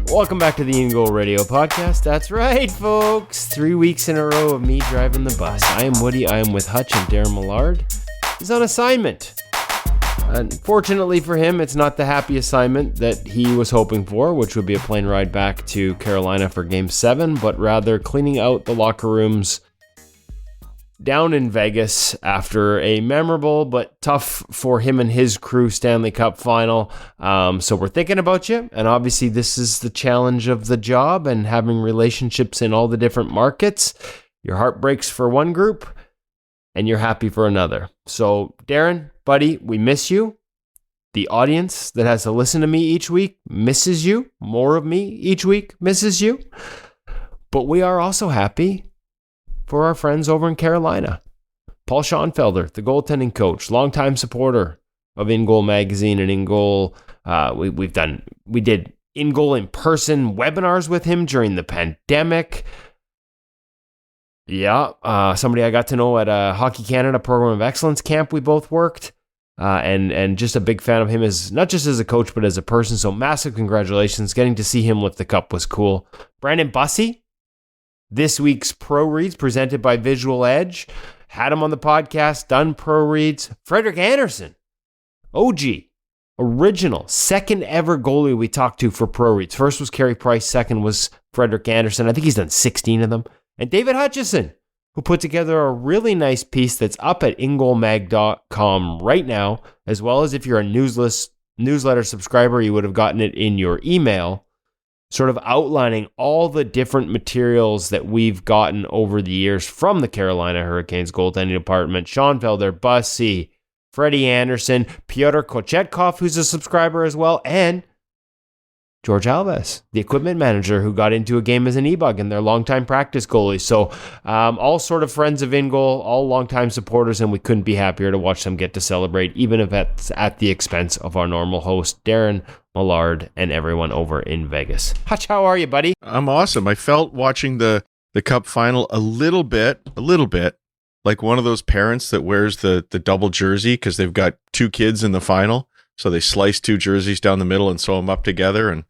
Welcome back to the In Goal Radio podcast. That's right, folks. 3 weeks in a row of me driving the bus. I am Woody. I am with Hutch, and Darren Millard is on assignment. Unfortunately for him, it's not the happy assignment that he was hoping for, which would be a plane ride back to Carolina for Game 7, but rather cleaning out the locker rooms down in Vegas after a memorable but tough for him and his crew Stanley Cup Final. So we're thinking about you, and obviously this is the challenge of the job and having relationships in all the different markets. Your heart breaks for one group, and you're happy for another. So Darren, buddy, we miss you. The audience that has to listen to me each week misses you. More of me each week misses you. But we are also happy for our friends over in Carolina. Paul Schoenfelder, the goaltending coach, longtime supporter of In Goal Magazine and In Goal. We did In Goal in person webinars with him during the pandemic. Yeah, somebody I got to know at a Hockey Canada Program of Excellence camp we both worked. And just a big fan of him as not just as a coach, but as a person. So massive congratulations. Getting to see him lift the cup was cool. Brandon Bussi, this week's Pro Reads presented by Vizual Edge. Had him on the podcast, done Pro Reads. Frederik Andersen, OG, original, second ever goalie we talked to for Pro Reads. First was Carey Price, second was Frederik Andersen. I think he's done 16 of them. And David Hutchison, who put together a really nice piece that's up at ingoalmag.com right now, as well as if you're a newsletter subscriber, you would have gotten it in your email, sort of outlining all the different materials that we've gotten over the years from the Carolina Hurricanes goaltending department. Schoenfelder, Bussi, Freddie Andersen, Pyotr Kochetkov, who's a subscriber as well, and George Alves, the equipment manager who got into a game as an e-bug and their longtime practice goalie. So all sort of friends of In Goal, all longtime supporters, and we couldn't be happier to watch them get to celebrate, even if it's at the expense of our normal host, Darren Millard, and everyone over in Vegas. Hutch, how are you, buddy? I'm awesome. I felt watching the Cup Final a little bit like one of those parents that wears the double jersey because they've got two kids in the final. So they slice two jerseys down the middle and sew them up together. And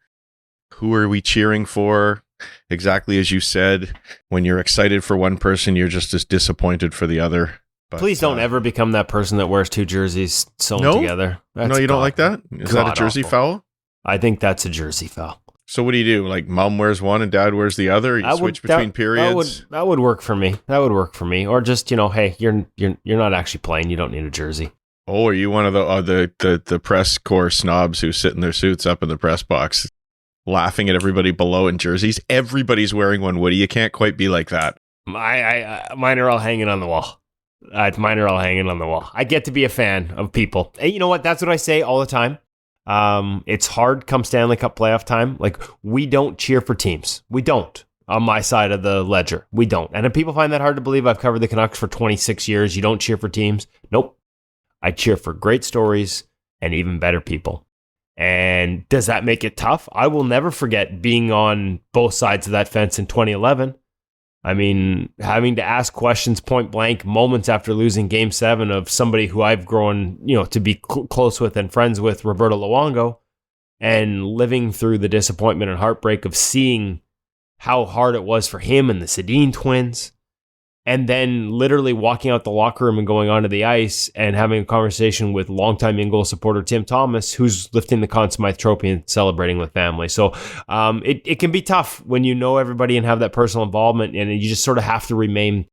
who are we cheering for? Exactly as you said, when you're excited for one person, you're just as disappointed for the other. But, please don't ever become that person that wears two jerseys sewn together. No, you don't like that? Is that a jersey foul? I think that's a jersey foul. So what do you do? Like mom wears one and dad wears the other? You switch between periods? That would work for me. Or just, hey, you're not actually playing. You don't need a jersey. Oh, are you one of the press corps snobs who sit in their suits up in the press box laughing at everybody below in jerseys? Everybody's wearing one, Woody. You can't quite be like that. Mine are all hanging on the wall. I get to be a fan of people. And you know what? That's what I say all the time. It's hard come Stanley Cup playoff time. Like, we don't cheer for teams. We don't. On my side of the ledger. We don't. And if people find that hard to believe, I've covered the Canucks for 26 years. You don't cheer for teams. Nope. I cheer for great stories and even better people. And does that make it tough? I will never forget being on both sides of that fence in 2011. I mean, having to ask questions point blank moments after losing Game 7 of somebody who I've grown, to be close with and friends with, Roberto Luongo, and living through the disappointment and heartbreak of seeing how hard it was for him and the Sedin twins. And then literally walking out the locker room and going onto the ice and having a conversation with longtime In Goal supporter Tim Thomas, who's lifting the Conn Smythe Trophy and celebrating with family. So it can be tough when you know everybody and have that personal involvement, and you just sort of have to remain,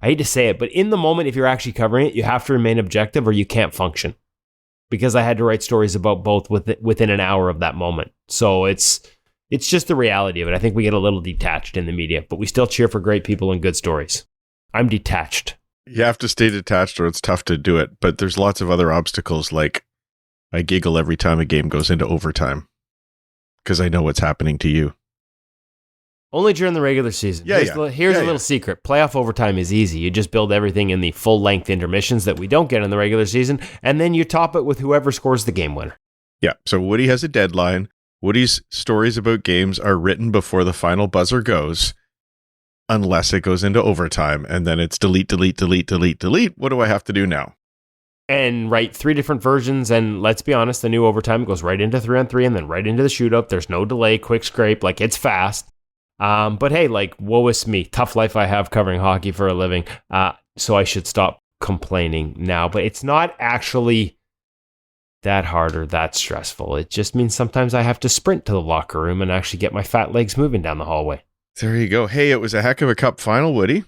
I hate to say it, but in the moment, if you're actually covering it, you have to remain objective or you can't function. Because I had to write stories about both within an hour of that moment. So it's just the reality of it. I think we get a little detached in the media, but we still cheer for great people and good stories. I'm detached. You have to stay detached or it's tough to do it. But there's lots of other obstacles. Like I giggle every time a game goes into overtime because I know what's happening to you. Only during the regular season. Here's a little secret. Playoff overtime is easy. You just build everything in the full-length intermissions that we don't get in the regular season, and then you top it with whoever scores the game winner. Yeah, so Woody has a deadline. Woody's stories about games are written before the final buzzer goes, unless it goes into overtime, and then it's delete, delete, delete, delete, delete. What do I have to do now? and write 3 different versions. And let's be honest, the new overtime goes right into 3-on-3 and then right into the shootout. There's no delay, quick scrape, like it's fast. But hey, like, woe is me. Tough life I have covering hockey for a living. So I should stop complaining now. But it's not actually that hard or that stressful. It just means sometimes I have to sprint to the locker room and actually get my fat legs moving down the hallway. There you go. Hey, it was a heck of a cup final, Woody.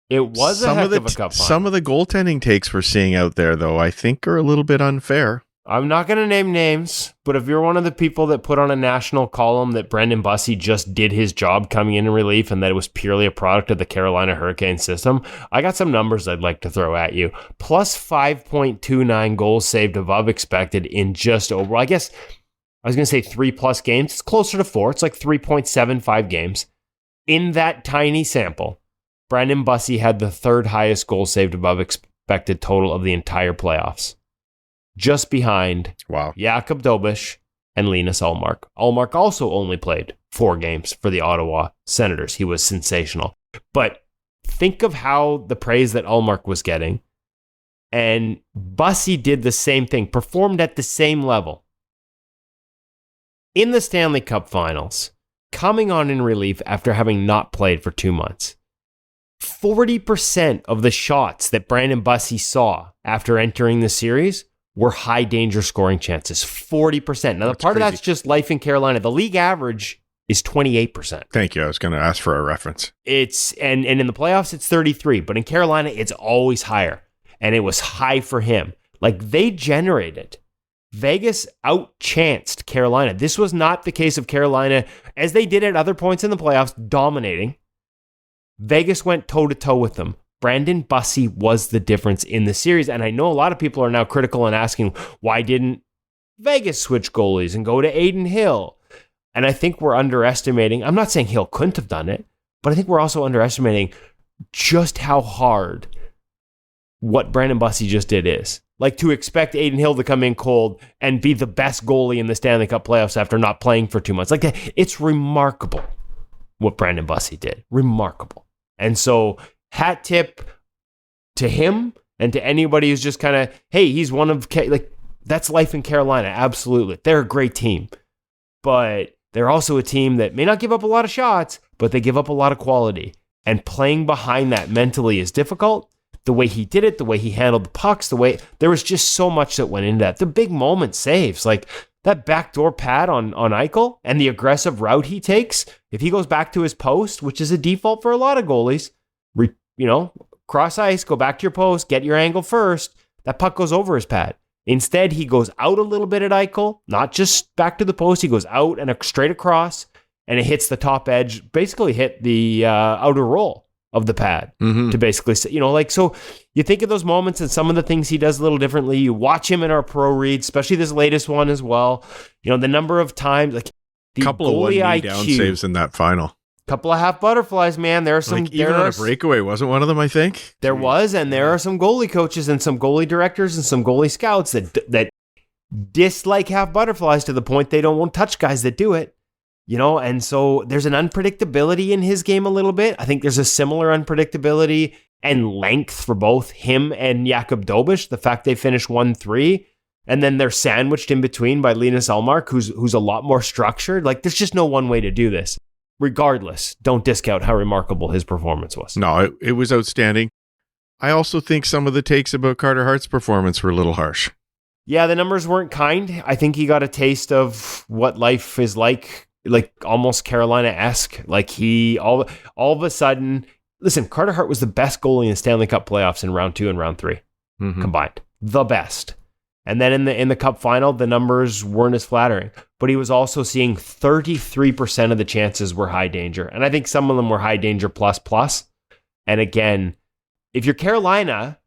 It was a heck of a cup final. Some of the goaltending takes we're seeing out there, though, I think are a little bit unfair. I'm not going to name names, but if you're one of the people that put on a national column that Brandon Bussi just did his job coming in relief and that it was purely a product of the Carolina Hurricane system, I got some numbers I'd like to throw at you. Plus 5.29 goals saved above expected in just over, I guess, I was going to say 3+ games. It's closer to 4. It's like 3.75 games. In that tiny sample, Brandon Bussi had the 3rd highest goals saved above expected total of the entire playoffs. Just behind Jakub Dobeš and Linus Ullmark. Ullmark also only played 4 games for the Ottawa Senators. He was sensational. But think of how the praise that Ullmark was getting, and Bussi did the same thing, performed at the same level. In the Stanley Cup Finals, coming on in relief after having not played for 2 months. 40% of the shots that Brandon Bussi saw after entering the series were high danger scoring chances. 40%. Now, the part of that's just life in Carolina. The league average is 28%. Thank you. I was going to ask for a reference. It's and in the playoffs, it's 33. But in Carolina, it's always higher. And it was high for him. Like, they generated. Vegas outchanced Carolina. This was not the case of Carolina, as they did at other points in the playoffs, dominating. Vegas went toe-to-toe with them. Brandon Bussi was the difference in the series. And I know a lot of people are now critical and asking, why didn't Vegas switch goalies and go to Adin Hill? And I think we're underestimating. I'm not saying Hill couldn't have done it, but I think we're also underestimating just how hard what Brandon Bussi just did is. Like, to expect Adin Hill to come in cold and be the best goalie in the Stanley Cup playoffs after not playing for 2 months. Like, it's remarkable what Brandon Bussi did. Remarkable. And so, hat tip to him and to anybody who's just kind of, hey, he's one of, like, that's life in Carolina. Absolutely. They're a great team. But they're also a team that may not give up a lot of shots, but they give up a lot of quality. And playing behind that mentally is difficult. The way he did it, the way he handled the pucks, there was just so much that went into that. The big moment saves, like that backdoor pad on Eichel and the aggressive route he takes. If he goes back to his post, which is a default for a lot of goalies, cross ice, go back to your post, get your angle first, that puck goes over his pad. Instead, he goes out a little bit at Eichel, not just back to the post. He goes out and straight across, and it hits the top edge, basically hit the outer roll of the pad to basically say, so you think of those moments and some of the things he does a little differently. You watch him in our pro reads, especially this latest one as well. The number of times, like the couple of one-knee down saves in that final. Couple of half butterflies, man. There are some, like even on a breakaway, wasn't one of them, I think? There was, and there are some goalie coaches and some goalie directors and some goalie scouts that dislike half butterflies to the point they don't want to touch guys that do it. And so there's an unpredictability in his game a little bit. I think there's a similar unpredictability and length for both him and Jakub Dobeš. The fact they finished 1-3, and then they're sandwiched in between by Linus Ullmark, who's a lot more structured. Like, there's just no one way to do this. Regardless, don't discount how remarkable his performance was. No, it was outstanding. I also think some of the takes about Carter Hart's performance were a little harsh. Yeah, the numbers weren't kind. I think he got a taste of what life is like almost Carolina-esque. Like, he all of a sudden, listen, Carter Hart was the best goalie in the Stanley Cup playoffs in round 2 and round 3 combined. The best. And then in the Cup final, the numbers weren't as flattering. But he was also seeing 33% of the chances were high danger. And I think some of them were high danger plus. And again, if you're Carolina,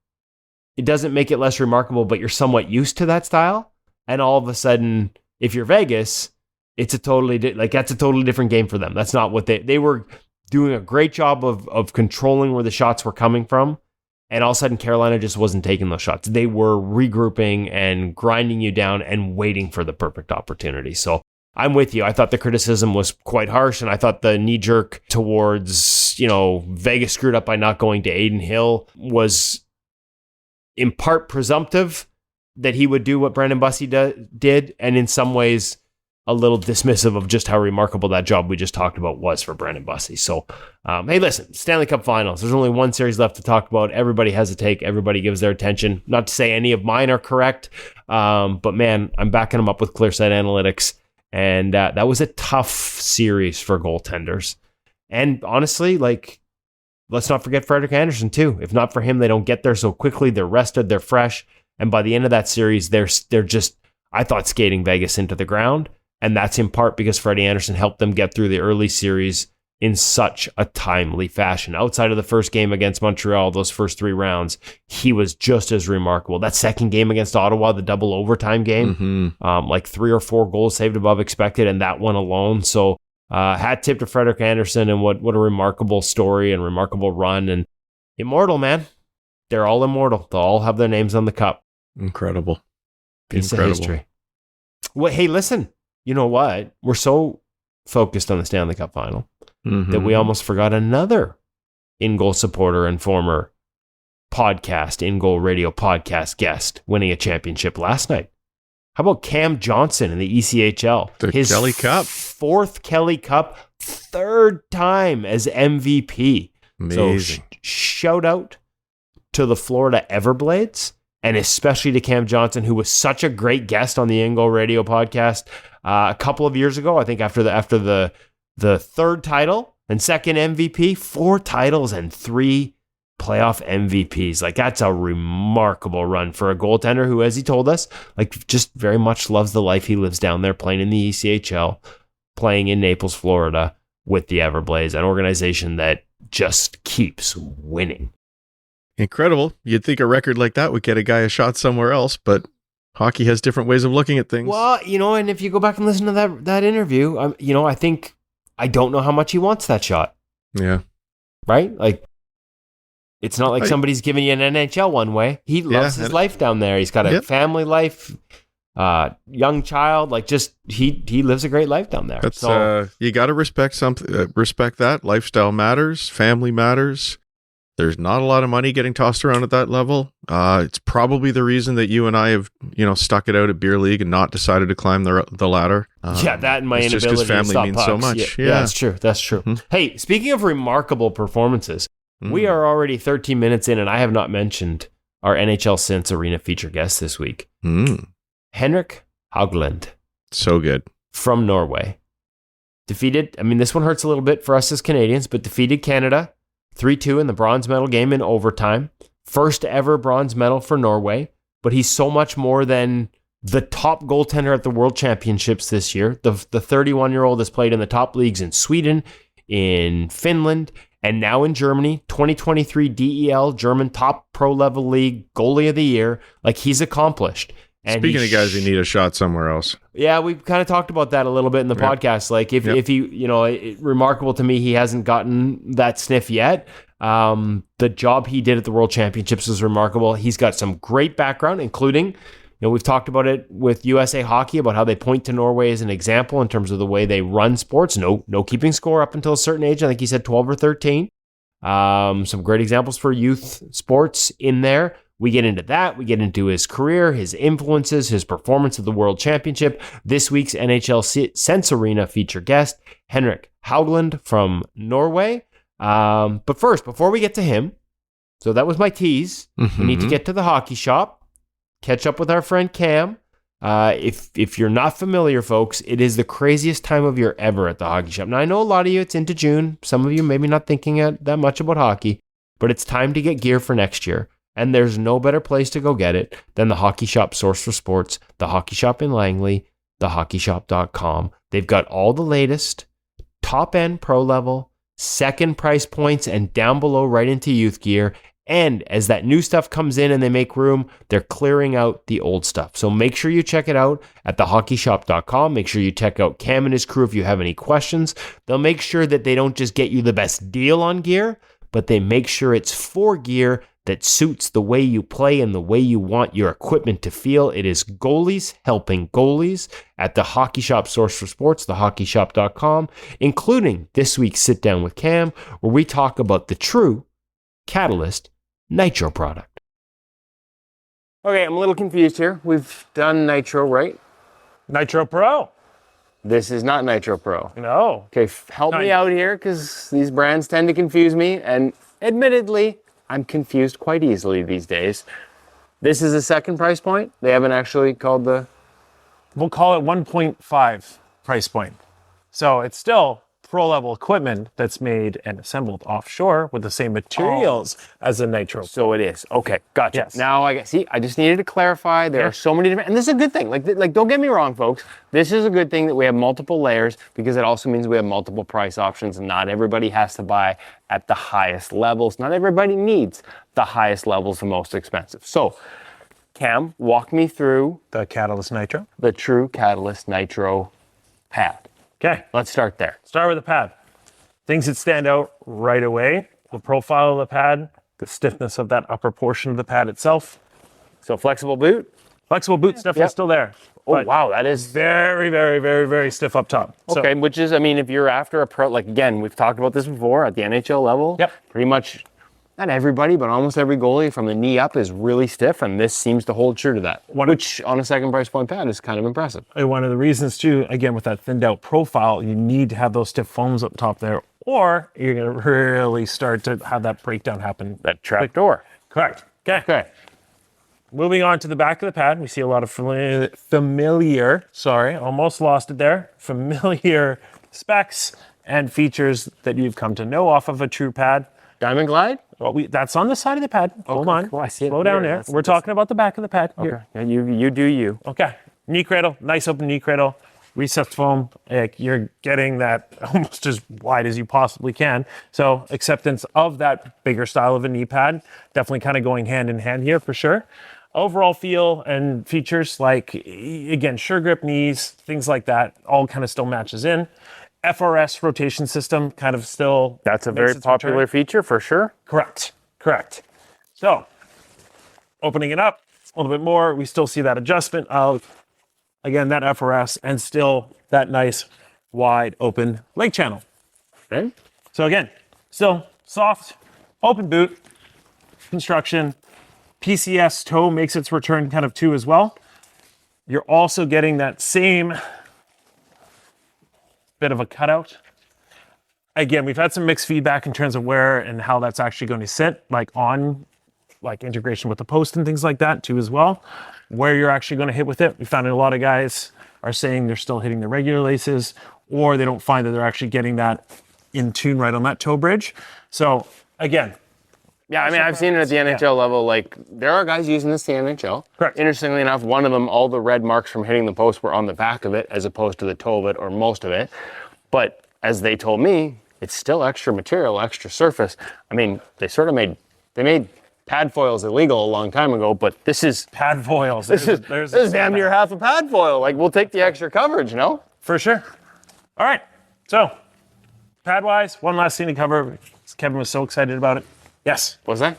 it doesn't make it less remarkable, but you're somewhat used to that style. And all of a sudden, if you're Vegas, it's a totally that's a totally different game for them. That's not what they were doing a great job of controlling where the shots were coming from. And all of a sudden, Carolina just wasn't taking those shots. They were regrouping and grinding you down and waiting for the perfect opportunity. So I'm with you. I thought the criticism was quite harsh, and I thought the knee-jerk towards, Vegas screwed up by not going to Adin Hill was in part presumptive, that he would do what Brandon Bussi did, and in some ways a little dismissive of just how remarkable that job we just talked about was for Brandon Bussi. So, hey, listen, Stanley Cup Finals. There's only one series left to talk about. Everybody has a take. Everybody gives their attention. Not to say any of mine are correct, but man, I'm backing them up with Clearsight Analytics. And that was a tough series for goaltenders. And honestly, like, let's not forget Frederik Andersen too. If not for him, they don't get there so quickly. They're rested. They're fresh. And by the end of that series, they're just, I thought, skating Vegas into the ground. And that's in part because Freddie Andersen helped them get through the early series in such a timely fashion. Outside of the first game against Montreal, those first 3 rounds, he was just as remarkable. That second game against Ottawa, the double overtime game, like 3 or 4 goals saved above expected, and that one alone. So hat tip to Frederik Andersen, and what a remarkable story and remarkable run. And immortal, man. They're all immortal. They'll all have their names on the cup. Incredible. Piece of history. Well, hey, listen. You know what? We're so focused on the Stanley Cup Final that we almost forgot another in-goal supporter and former podcast, in-goal radio podcast guest winning a championship last night. How about Cam Johnson in the ECHL? His Kelly Cup. 4th Kelly Cup, 3rd time as MVP. Amazing. So shout out to the Florida Everblades, and especially to Cam Johnson, who was such a great guest on the In-Goal Radio podcast a couple of years ago. I think after the 3rd title and 2nd MVP, 4 titles and 3 playoff MVPs. Like, that's a remarkable run for a goaltender who, as he told us, like, just very much loves the life he lives down there, playing in the ECHL, playing in Naples, Florida with the Everblades, an organization that just keeps winning. Incredible. You'd think a record like that would get a guy a shot somewhere else, but hockey has different ways of looking at things. Well, and if you go back and listen to that interview, I don't know how much he wants that shot. Yeah. Right? Like, it's not like somebody's giving you an NHL one way. He loves his life down there. He's got a family life, young child. Like, just he lives a great life down there. That's you got to respect something. Respect that. Lifestyle matters. Family matters. There's not a lot of money getting tossed around at that level. It's probably the reason that you and I have, stuck it out at Beer League and not decided to climb the ladder. That and my inability just because family to stop means pucks. so much. Yeah, that's true. That's true. Mm-hmm. Hey, speaking of remarkable performances, we are already 13 minutes in, and I have not mentioned our NHL Sense Arena feature guest this week. Henrik Haukeland. So good. From Norway. Defeated, this one hurts a little bit for us as Canadians, but defeated Canada 3-2 in the bronze medal game in overtime. First ever bronze medal for Norway, but he's so much more than the top goaltender at the World Championships this year. The 31-year-old has played in the top leagues in Sweden, in Finland, and now in Germany. 2023 DEL, German top pro-level league, goalie of the year. Like, he's accomplished. And speaking of guys who need a shot somewhere else. Yeah, we've kind of talked about that a little bit in the podcast. Like, if he, remarkable to me, he hasn't gotten that sniff yet. The job he did at the World Championships was remarkable. He's got some great background, including, we've talked about it with USA Hockey, about how they point to Norway as an example in terms of the way they run sports. No keeping score up until a certain age. I think he said 12 or 13. Some great examples for youth sports in there. We get into that. We get into his career, his influences, his performance at the World Championship. This week's NHL Sense Arena feature guest, Henrik Haukeland from Norway. But first, before we get to him, so that was my tease. We need to get to the hockey shop, catch up with our friend Cam. If you're not familiar, folks, it is the craziest time of year ever at the hockey shop. Now, I know a lot of you, it's into June. Some of you maybe not thinking that much about hockey, but it's time to get gear for next year. And there's no better place to go get it than the Hockey Shop Source for Sports, the Hockey Shop in Langley, thehockeyshop.com. They've got all the latest, top-end pro level, second price points, and down below right into youth gear. And as that new stuff comes in and they make room, they're clearing out the old stuff. So make sure you check it out at thehockeyshop.com. Make sure you check out Cam and his crew if you have any questions. They'll make sure that they don't just get you the best deal on gear, but they make sure it's for gear that suits the way you play and the way you want your equipment to feel. It is goalies helping goalies at the Hockey Shop Source for Sports, thehockeyshop.com, including this week's Sit Down with Cam, where we talk about the True Catalyst Nitro product. Okay, I'm a little confused here. We've done Nitro, right? Nitro Pro. This is not Nitro Pro. No. Okay, help me out here, because these brands tend to confuse me, and admittedly, I'm confused quite easily these days. This is a second price point. They haven't actually called the... We'll call it 1.5 price point. So it's still pro-level equipment that's made and assembled offshore with the same materials as a Nitro. So it is. Okay, gotcha. Yes. Now I just needed to clarify. There are so many different, and this is a good thing. Like don't get me wrong, folks. This is a good thing that we have multiple layers, because it also means we have multiple price options, and not everybody has to buy at the highest levels. Not everybody needs the highest levels, the most expensive. So, Cam, walk me through The Catalyst Nitro. the True Catalyst Nitro pad. Okay. Let's start there. Start with the pad. Things that stand out right away: the profile of the pad, the stiffness of that upper portion of the pad itself. So flexible boot. Flexible boot stuff is still there. Oh but wow, that is very, very, very, very stiff up top. okay. Which is, I mean, if you're after a pro, like again, we've talked about this before at the NHL level. Yep. Pretty much, not everybody, but almost every goalie from the knee up is really stiff, and this seems to hold true to that. Which on a second price point pad is kind of impressive. And one of the reasons too, again, with that thinned out profile, you need to have those stiff foams up top there, or you're going to really start to have that breakdown happen. That trap door. Correct. Okay. Okay. Moving on to the back of the pad, we see a lot of familiar, almost lost it there, familiar specs and features that you've come to know off of a true pad. Diamond Glide. Well, that's on the side of the pad. Hold on. Cool. I see it Slow down here. there. We're talking about the back of the pad. Here. Okay. Yeah, you do you. Okay. Knee cradle, nice open knee cradle, recessed foam. You're getting that almost as wide as you possibly can. So acceptance of that bigger style of a knee pad, definitely kind of going hand in hand here for sure. Overall feel and features like, again, sure grip knees, things like that, all kind of still matches in. FRS rotation system kind of still... That's a makes very its popular return. feature for sure. Correct. So, opening it up a little bit more, we still see that adjustment of, again, that FRS and still that nice wide open leg channel. Okay. So again, still soft, open boot, construction, PCS toe makes its return kind of too as well. You're also getting that same bit of a cutout. Again, we've had some mixed feedback in terms of where and how that's actually going to sit, like on like integration with the post and things like that too as well, where you're actually going to hit with it. We found a lot of guys are saying they're still hitting the regular laces, or they don't find that they're actually getting that in tune right on that toe bridge. So again, Yeah, I mean, I've seen it at the NHL level. Like, there are guys using this in the NHL. Correct. Interestingly enough, one of them, all the red marks from hitting the post were on the back of it, as opposed to the toe of it, or most of it. But as they told me, it's still extra material, extra surface. I mean, they made pad foils illegal a long time ago, but this is pad foils. this is damn near half a pad foil. Like, we'll take the extra coverage, no? For sure. All right. So, pad-wise, one last thing to cover. Kevin was so excited about it. Yes. What's that?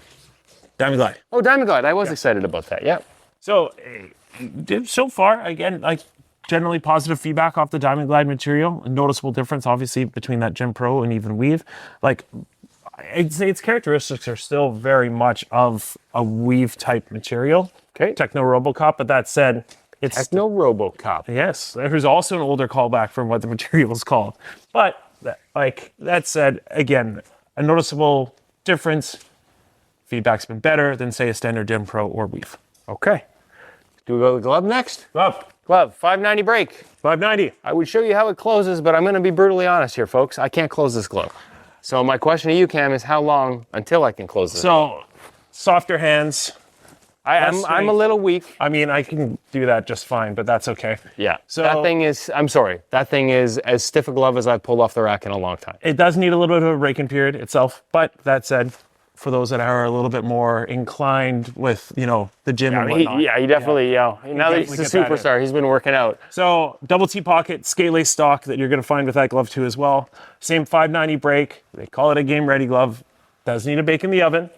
Diamond Glide. Oh, Diamond Glide. I was excited about that. Yeah. So, so far, again, like generally positive feedback off the Diamond Glide material. A noticeable difference, obviously, between that Gem Pro and even Weave. Like, I'd say its characteristics are still very much of a Weave type material. Okay. Techno Robocop, but that said, it's Techno Robocop. Yes, there's also an older callback from what the material is called. But like that said, again, a noticeable difference. Feedback's been better than, say, a standard Gem Pro or Weave. Okay. Do we go to the glove next? Glove, Glove, 590 break. 590. I would show you how it closes, but I'm going to be brutally honest here, folks. I can't close this glove. So my question to you, Cam, is how long until I can close this? So, softer hands. I'm a little weak. I mean, I can do that just fine, but that's okay. Yeah. So- that thing is, I'm sorry, that thing is as stiff a glove as I've pulled off the rack in a long time. It does need a little bit of a break-in period itself, but that said, for those that are a little bit more inclined with, the gym and whatnot. He definitely, now that he's a definitely get that in. superstar, he's been working out. So double T pocket, skate lace stock that you're going to find with that glove too as well. Same 590 break. They call it a game ready glove. Does need a bake in the oven.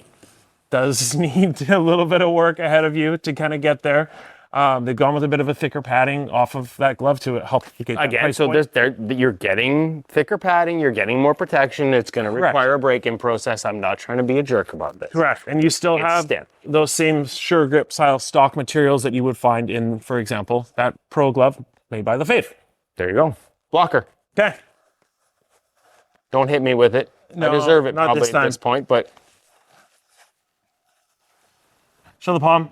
Does need a little bit of work ahead of you to kind of get there. They've gone with a bit of a thicker padding off of that glove to help you get that Again, price so point. you're getting thicker padding, you're getting more protection. It's going to require a break-in process. I'm not trying to be a jerk about this. Correct. And you still have stiff. those same Sure Grip style stock materials that you would find in, for example, that Pro glove made by LaFave. There you go. Blocker. Okay. Don't hit me with it. No, I deserve it not probably this at time. this point, but Show the palm.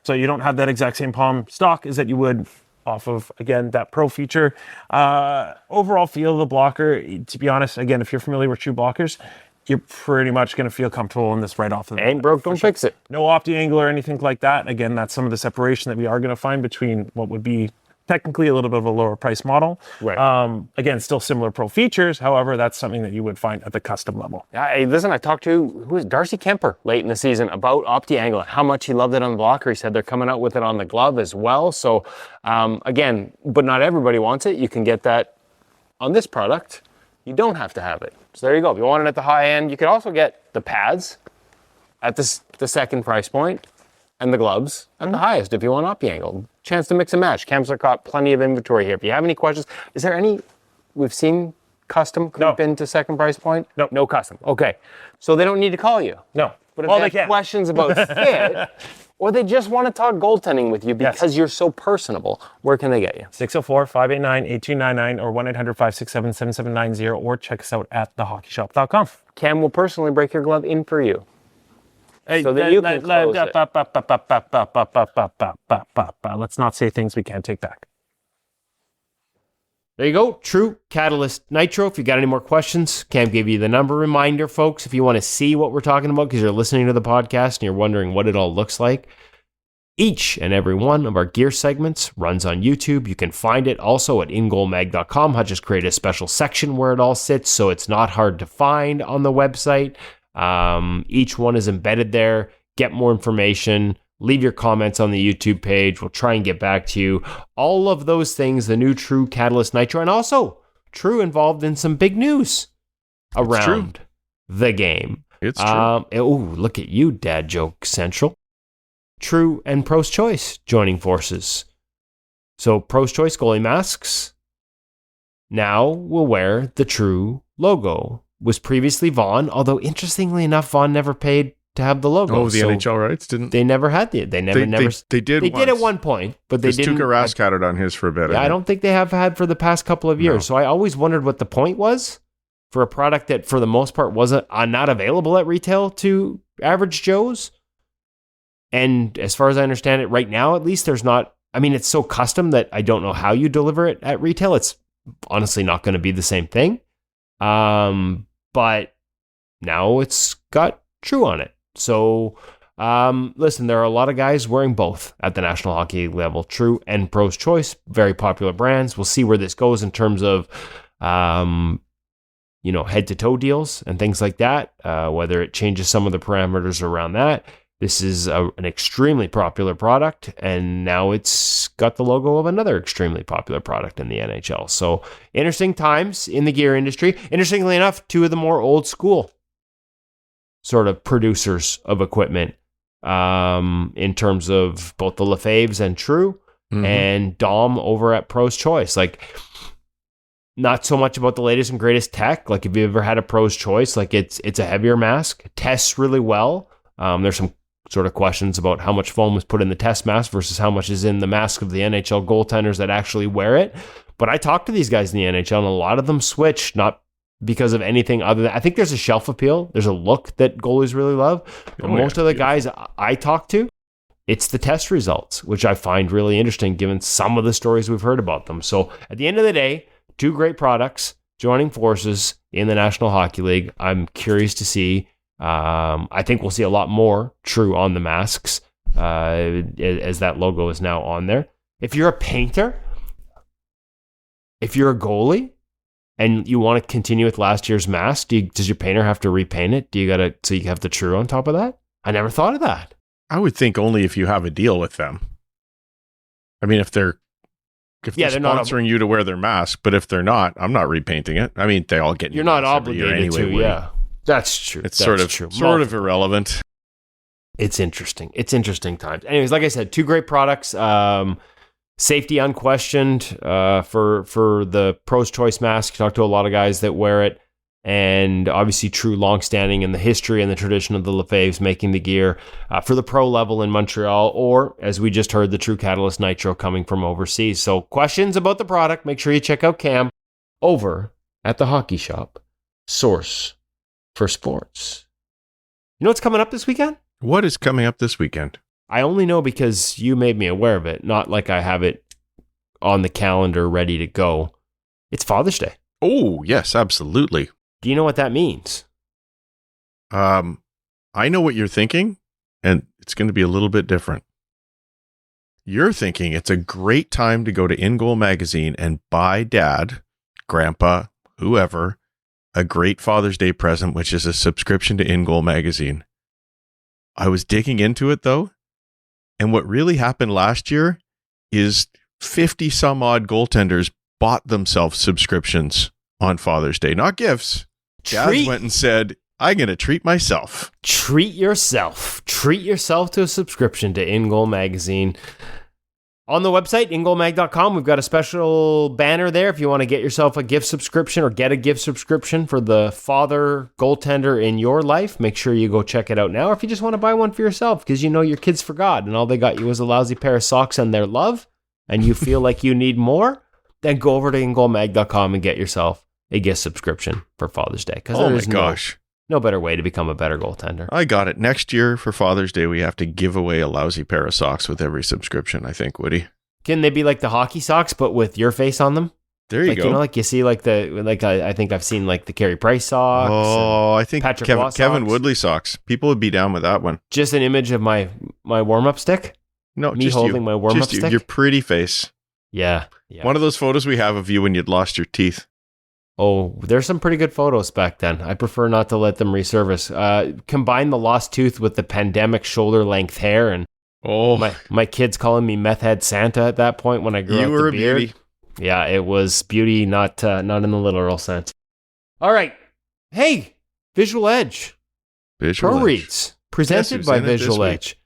So you don't have that exact same palm stock as that you would off of, again, that Pro feature. Overall feel of the blocker, to be honest, again, if you're familiar with True blockers, you're pretty much going to feel comfortable in this right off the bat. ain't broke, don't fix it. No opti angle or anything like that. Again, that's some of the separation that we are going to find between what would be technically a little bit of a lower price model. Right. Again, still similar Pro features. However, that's something that you would find at the custom level. Hey, listen, I talked to Darcy Kemper late in the season about opti angle, how much he loved it on the blocker. He said they're coming out with it on the glove as well. So again, but not everybody wants it. You can get that on this product. You don't have to have it. So there you go. If you want it at the high end, you could also get the pads at the second price point and the gloves at the highest if you want opti angle. Chance to mix and match. Cam's got plenty of inventory here. If you have any questions, is there any, we've seen custom creep into second price point? No. No custom. Okay. So they don't need to call you. No. But if Well, they they have can. questions about fit, or they just want to talk goaltending with you because you're so personable, where can they get you? 604-589-8299 or 1-800-567-7790 or check us out at thehockeyshop.com. Cam will personally break your glove in for you. So that you can close it. Let's not say things we can't take back. There you go. True Catalyst Nitro. If you got any more questions, Cam gave you the number. Reminder, folks, if you want to see what we're talking about because you're listening to the podcast and you're wondering what it all looks like, each and every one of our gear segments runs on YouTube. You can find it also at ingoalmag.com. I just created a special section where it all sits, so it's not hard to find on the website. Each one is embedded there. Get more information. Leave your comments on the YouTube page. We'll try and get back to you. All of those things, the new True Catalyst Nitro, and also True involved in some big news around the game. It's true. Look at you, Dad Joke Central. True and Pro's Choice joining forces. So Pro's Choice goalie masks now will wear the True logo. Was previously Vaughn, although interestingly enough, Vaughn never paid to have the logo. Oh, the NHL rights didn't. They never had the. They never. They did. They did at one point, but they didn't. Tuukka Rask had it on his for a bit. Yeah, I don't think they have had for the past couple of years. No. So I always wondered what the point was for a product that, for the most part, wasn't not available at retail to average Joes. And as far as I understand it, right now at least, there's not. I mean, it's so custom that I don't know how you deliver it at retail. It's honestly not going to be the same thing. But now it's got True on it. So, listen, there are a lot of guys wearing both at the National Hockey League level, True and Pro's Choice, very popular brands. We'll see where this goes in terms of, head-to-toe deals and things like that, whether it changes some of the parameters around that. This is an extremely popular product, and now it's got the logo of another extremely popular product in the NHL. So, interesting times in the gear industry. Interestingly enough, two of the more old school sort of producers of equipment in terms of both the LaFaves and True and Dom over at Pro's Choice. Like, not so much about the latest and greatest tech. Like, if you ever had a Pro's Choice, like it's a heavier mask, it tests really well. There's some sort of questions about how much foam was put in the test mask versus how much is in the mask of the NHL goaltenders that actually wear it. But I talked to these guys in the NHL, and a lot of them switched, not because of anything other than, I think there's a shelf appeal. There's a look that goalies really love. But most of the guys I talk to, it's the test results, which I find really interesting given some of the stories we've heard about them. So at the end of the day, two great products joining forces in the National Hockey League. I'm curious to see. I think we'll see a lot more True on the masks as that logo is now on there. If you're a painter, if you're a goalie, and you want to continue with last year's mask, does your painter have to repaint it? So you have the True on top of that? I never thought of that. I would think only if you have a deal with them. I mean, if they're sponsoring you to wear their mask, but if they're not, I'm not repainting it. I mean, they all get. You're not obligated to. Yeah, that's true. It's sort of irrelevant. It's interesting. It's interesting times. Anyways, like I said, 2 great products. Safety unquestioned for the Pro's Choice mask. Talked to a lot of guys that wear it. And obviously true longstanding in the history and the tradition of the Lefebvre's making the gear for the pro level in Montreal, or as we just heard, the True Catalyst Nitro coming from overseas. So questions about the product, make sure you check out Cam over at the Hockey Shop, source for sports. You know what's coming up this weekend? What is coming up this weekend? I only know because you made me aware of it, not like I have it on the calendar ready to go. It's Father's Day. Oh, yes, absolutely. Do you know what that means? I know what you're thinking, and it's going to be a little bit different. You're thinking it's a great time to go to In Goal magazine and buy dad, grandpa, whoever, a great Father's Day present, which is a subscription to In Goal magazine. I was digging into it, though, and what really happened last year is 50 some odd goaltenders bought themselves subscriptions on Father's Day, not gifts. Dad went and said, I'm going to treat myself. Treat yourself. Treat yourself to a subscription to In Goal magazine. On the website, ingoalmag.com, we've got a special banner there if you want to get yourself a gift subscription or get a gift subscription for the father goaltender in your life. Make sure you go check it out now. Or if you just want to buy one for yourself because you know your kids forgot and all they got you was a lousy pair of socks and their love, and you feel like you need more, then go over to ingoalmag.com and get yourself a gift subscription for Father's Day. Oh my gosh. No better way to become a better goaltender. I got it. Next year for Father's Day, we have to give away a lousy pair of socks with every subscription, I think, Woody. Can they be like the hockey socks, but with your face on them? There you go. You know, like you see, I think I've seen like the Carey Price socks. Oh, I think Kevin Woodley socks. People would be down with that one. Just an image of my warm-up stick? No, me just holding my warm-up just stick? Your pretty face. Yeah. One of those photos we have of you when you'd lost your teeth. Oh, there's some pretty good photos back then. I prefer not to let them resurface. Combine the lost tooth with the pandemic shoulder-length hair, and my kids calling me meth head Santa at that point when I grew out the beard. You were a beauty. Yeah, it was beauty, not in the literal sense. All right. Hey, Vizual Edge. Pro Reads, presented by Vizual Edge.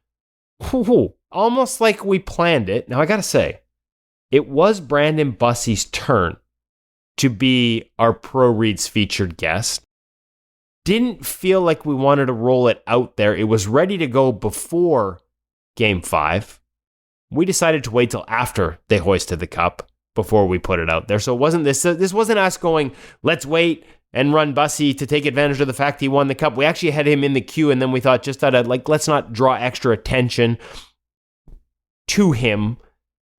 Ooh, almost like we planned it. Now, I got to say, it was Brandon Bussi's turn to be our Pro Reads featured guest. Didn't feel like we wanted to roll it out there. It was ready to go before Game 5. We decided to wait till after they hoisted the cup before we put it out there. So it wasn't this wasn't us going, let's wait and run Bussi to take advantage of the fact he won the cup. We actually had him in the queue, and then we thought just out of let's not draw extra attention to him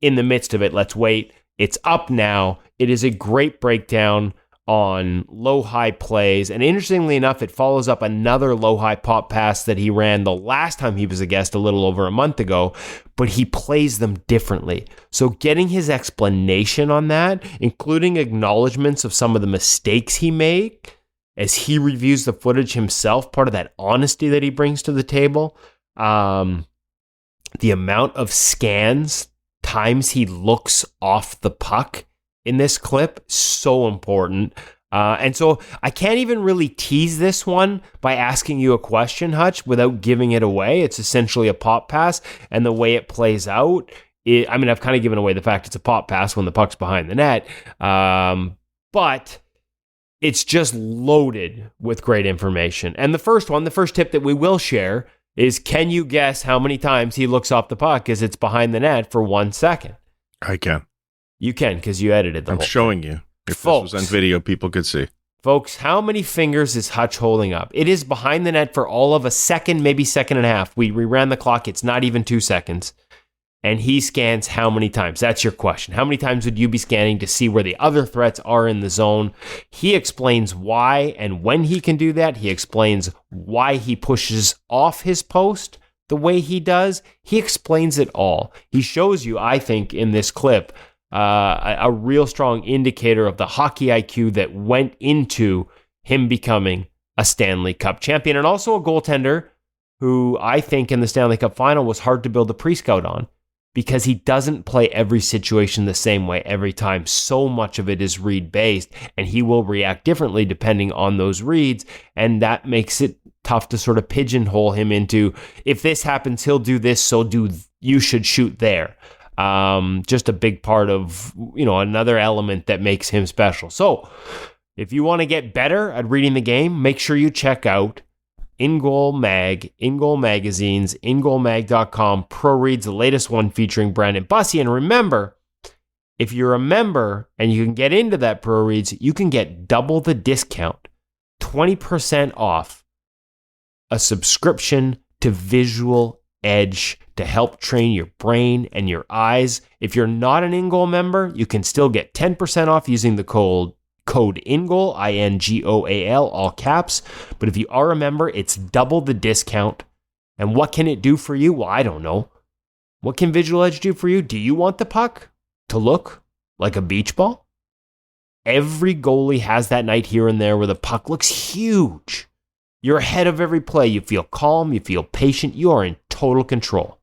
in the midst of it. Let's wait. It's up now. It is a great breakdown on low-high plays. And interestingly enough, it follows up another low-high pop pass that he ran the last time he was a guest a little over a month ago, but he plays them differently. So getting his explanation on that, including acknowledgments of some of the mistakes he made as he reviews the footage himself, part of that honesty that he brings to the table, the amount of scans, times he looks off the puck in this clip, so important. And so I can't even really tease this one by asking you a question, Hutch, without giving it away. It's essentially a pop pass, and the way it plays out, I've kind of given away the fact it's a pop pass when the puck's behind the net, but it's just loaded with great information. And the first tip that we will share is, can you guess how many times he looks off the puck as it's behind the net for 1 second? I can. You can, because you edited the whole I'm showing you. If folks, this was on video, people could see. Folks, how many fingers is Hutch holding up? It is behind the net for all of a second, maybe second and a half. We ran the clock. It's not even 2 seconds. And he scans how many times? That's your question. How many times would you be scanning to see where the other threats are in the zone? He explains why and when he can do that. He explains why he pushes off his post the way he does. He explains it all. He shows you, I think, in this clip, a real strong indicator of the hockey IQ that went into him becoming a Stanley Cup champion, and also a goaltender who I think in the Stanley Cup Final was hard to build a pre-scout on, because he doesn't play every situation the same way every time. So much of it is read-based, and he will react differently depending on those reads, and that makes it tough to sort of pigeonhole him into, if this happens, he'll do this, so you should shoot there. Just a big part of, another element that makes him special. So if you want to get better at reading the game, make sure you check out In Goal Mag, In Goal Magazines, ingoalmag.com, Pro Reads, the latest one featuring Brandon Bussi. And remember, if you're a member and you can get into that Pro Reads, you can get double the discount, 20% off a subscription to Vizual Edge to help train your brain and your eyes. If you're not an In Goal member, you can still get 10% off using the code INGOAL, INGOAL, all caps. But if you are a member, it's double the discount. And what can it do for you? Well, I don't know. What can Vizual Edge do for you? Do you want the puck to look like a beach ball? Every goalie has that night here and there where the puck looks huge. You're ahead of every play. You feel calm. You feel patient. You are in total control.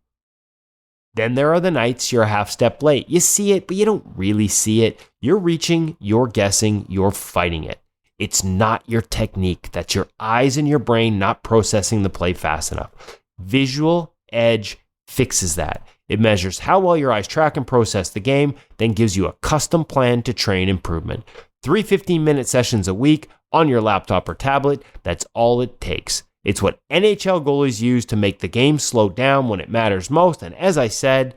Then there are the nights you're a half step late. You see it, but you don't really see it. You're reaching, you're guessing, you're fighting it. It's not your technique. That's your eyes and your brain not processing the play fast enough. Vizual Edge fixes that. It measures how well your eyes track and process the game, then gives you a custom plan to train improvement. 3 15-minute sessions a week on your laptop or tablet. That's all it takes. It's what NHL goalies use to make the game slow down when it matters most. And as I said,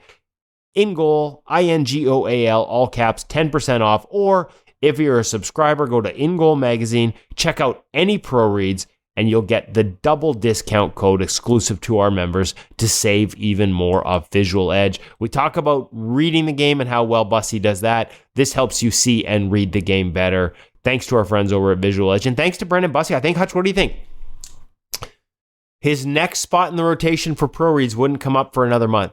In Goal, INGOAL, all caps, 10% off. Or if you're a subscriber, go to In Goal Magazine, check out any Pro Reads, and you'll get the double discount code exclusive to our members to save even more off Vizual Edge. We talk about reading the game and how well Bussi does that. This helps you see and read the game better. Thanks to our friends over at Vizual Edge. And thanks to Brandon Bussi. I think, Hutch, what do you think? His next spot in the rotation for Pro Reads wouldn't come up for another month.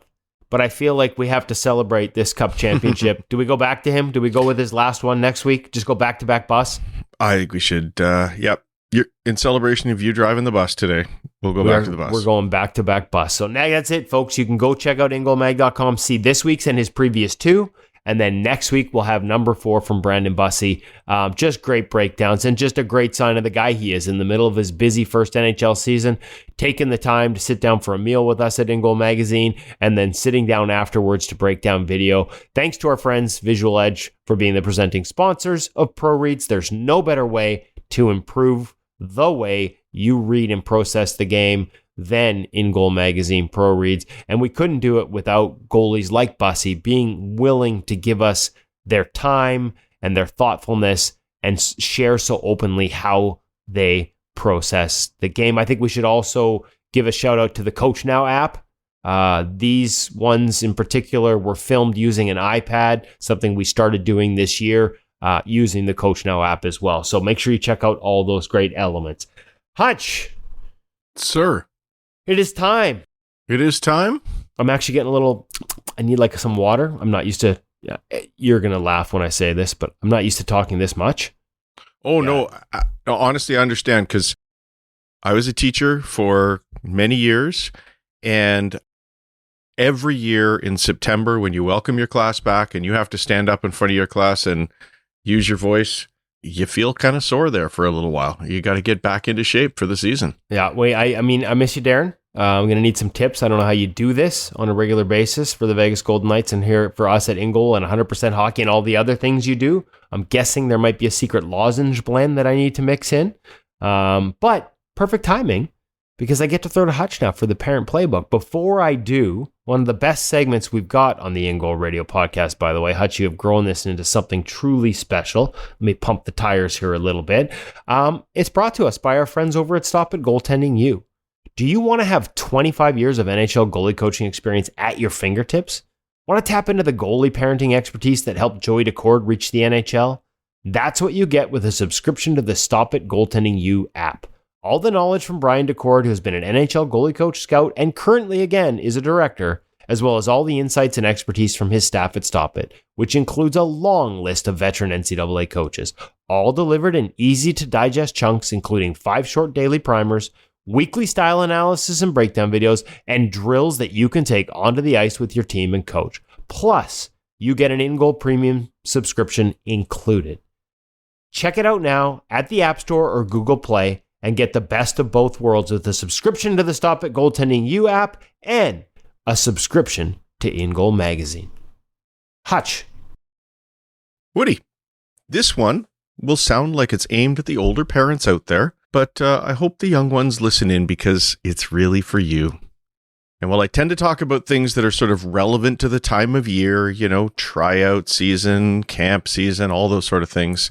But I feel like we have to celebrate this Cup championship. Do we go back to him? Do we go with his last one next week? Just go back-to-back bus? I think we should, yep. You're in celebration of you driving the bus today. We'll go back to the bus. We're going back-to-back bus. So now that's it, folks. You can go check out ingoalmag.com, see this week's and his previous two. And then next week, we'll have number 4 from Brandon Bussi. Just great breakdowns and just a great sign of the guy he is in the middle of his busy first NHL season, taking the time to sit down for a meal with us at In Goal Magazine and then sitting down afterwards to break down video. Thanks to our friends, Vizual Edge, for being the presenting sponsors of Pro Reads. There's no better way to improve the way you read and process the game than In Goal Magazine Pro Reads. And we couldn't do it without goalies like Bussi being willing to give us their time and their thoughtfulness and share so openly how they process the game. I think we should also give a shout out to the Coach Now app. These ones in particular were filmed using an iPad, something we started doing this year using the Coach Now app as well. So make sure you check out all those great elements. Hutch. Sir. It is time. It is time? I'm actually getting a little, I need like some water. I'm not used to, you're going to laugh when I say this, but I'm not used to talking this much. Oh, yeah. No, honestly, I understand because I was a teacher for many years, and every year in September when you welcome your class back and you have to stand up in front of your class and use your voice, you feel kind of sore there for a little while. You got to get back into shape for the season. Yeah, wait, I mean, I miss you, Darren. I'm going to need some tips. I don't know how you do this on a regular basis for the Vegas Golden Knights and here for us at In Goal and 100% Hockey and all the other things you do. I'm guessing there might be a secret lozenge blend that I need to mix in. But perfect timing because I get to throw to Hutch now for the parent playbook. Before I do, one of the best segments we've got on the In Goal Radio podcast, by the way. Hutch, you have grown this into something truly special. Let me pump the tires here a little bit. It's brought to us by our friends over at Stop It Goaltending You. Do you want to have 25 years of NHL goalie coaching experience at your fingertips? Want to tap into the goalie parenting expertise that helped Joey Daccord reach the NHL? That's what you get with a subscription to the Stop It Goaltending You app. All the knowledge from Brian Daccord, who has been an NHL goalie coach, scout, and currently, again, is a director, as well as all the insights and expertise from his staff at Stop It, which includes a long list of veteran NCAA coaches, all delivered in easy-to-digest chunks, including 5 short daily primers, weekly style analysis and breakdown videos, and drills that you can take onto the ice with your team and coach. Plus, you get an In Goal Premium subscription included. Check it out now at the App Store or Google Play and get the best of both worlds with a subscription to the Stop at Goaltending U app and a subscription to In Goal Magazine. Hutch. Woody, this one will sound like it's aimed at the older parents out there, but I hope the young ones listen in because it's really for you. And while I tend to talk about things that are sort of relevant to the time of year, you know, tryout season, camp season, all those sort of things,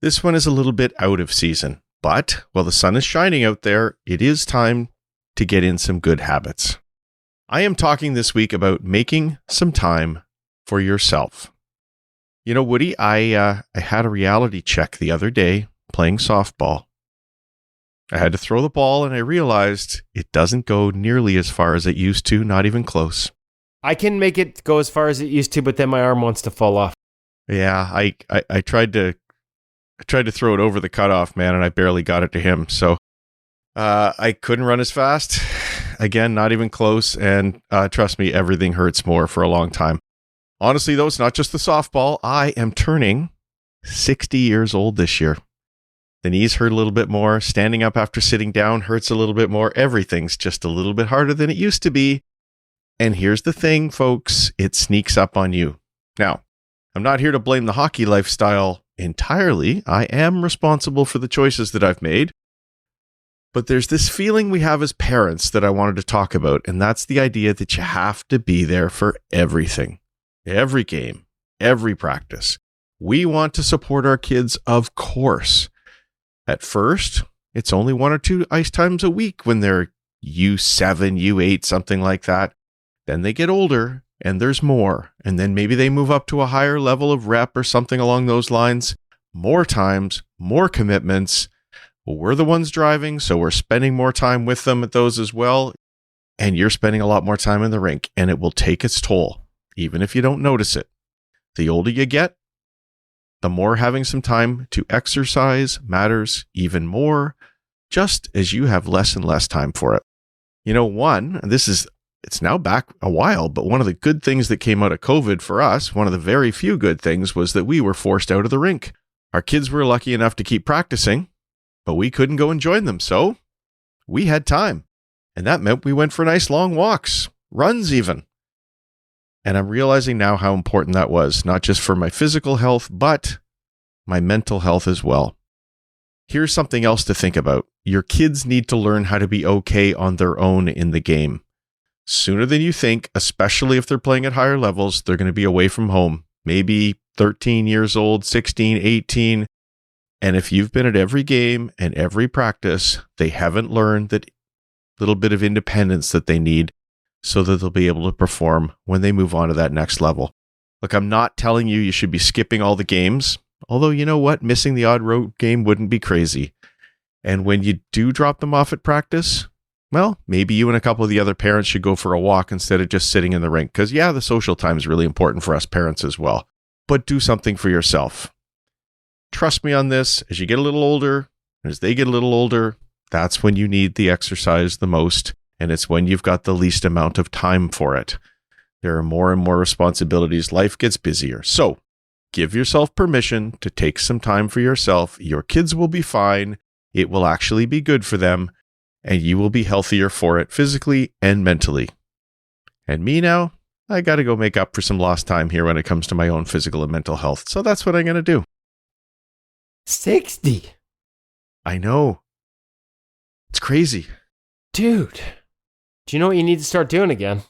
this one is a little bit out of season. But while the sun is shining out there, it is time to get in some good habits. I am talking this week about making some time for yourself. You know, Woody, I had a reality check the other day playing softball. I had to throw the ball and I realized it doesn't go nearly as far as it used to, not even close. I can make it go as far as it used to, but then my arm wants to fall off. Yeah, I tried to throw it over the cutoff, man, and I barely got it to him. So I couldn't run as fast. Again, not even close. And trust me, everything hurts more for a long time. Honestly, though, it's not just the softball. I am turning 60 years old this year. The knees hurt a little bit more. Standing up after sitting down hurts a little bit more. Everything's just a little bit harder than it used to be. And here's the thing, folks. It sneaks up on you. Now, I'm not here to blame the hockey lifestyle entirely. I am responsible for the choices that I've made. But there's this feeling we have as parents that I wanted to talk about, and that's the idea that you have to be there for everything. Every game, every practice. We want to support our kids, of course. At first, it's only 1 or 2 ice times a week when they're U7, U8, something like that. Then they get older, and there's more. And then maybe they move up to a higher level of rep or something along those lines. More times, more commitments. Well, we're the ones driving, so we're spending more time with them at those as well. And you're spending a lot more time in the rink, and it will take its toll, even if you don't notice it. The older you get, the more having some time to exercise matters even more, just as you have less and less time for it. You know, it's now back a while, but one of the good things that came out of COVID for us, one of the very few good things, was that we were forced out of the rink. Our kids were lucky enough to keep practicing, but we couldn't go and join them, so we had time. And that meant we went for nice long walks, runs even. And I'm realizing now how important that was, not just for my physical health, but my mental health as well. Here's something else to think about. Your kids need to learn how to be okay on their own in the game. Sooner than you think, especially if they're playing at higher levels, they're going to be away from home. Maybe 13 years old, 16, 18. And if you've been at every game and every practice, they haven't learned that little bit of independence that they need so that they'll be able to perform when they move on to that next level. Look, I'm not telling you should be skipping all the games, although you know what? Missing the odd road game wouldn't be crazy. And when you do drop them off at practice, well, maybe you and a couple of the other parents should go for a walk instead of just sitting in the rink. Because yeah, the social time is really important for us parents as well. But do something for yourself. Trust me on this, as you get a little older, as they get a little older, that's when you need the exercise the most. And it's when you've got the least amount of time for it. There are more and more responsibilities. Life gets busier. So give yourself permission to take some time for yourself. Your kids will be fine. It will actually be good for them. And you will be healthier for it physically and mentally. And me now, I got to go make up for some lost time here when it comes to my own physical and mental health. So that's what I'm going to do. 60. I know. It's crazy. Dude. Do you know what you need to start doing again?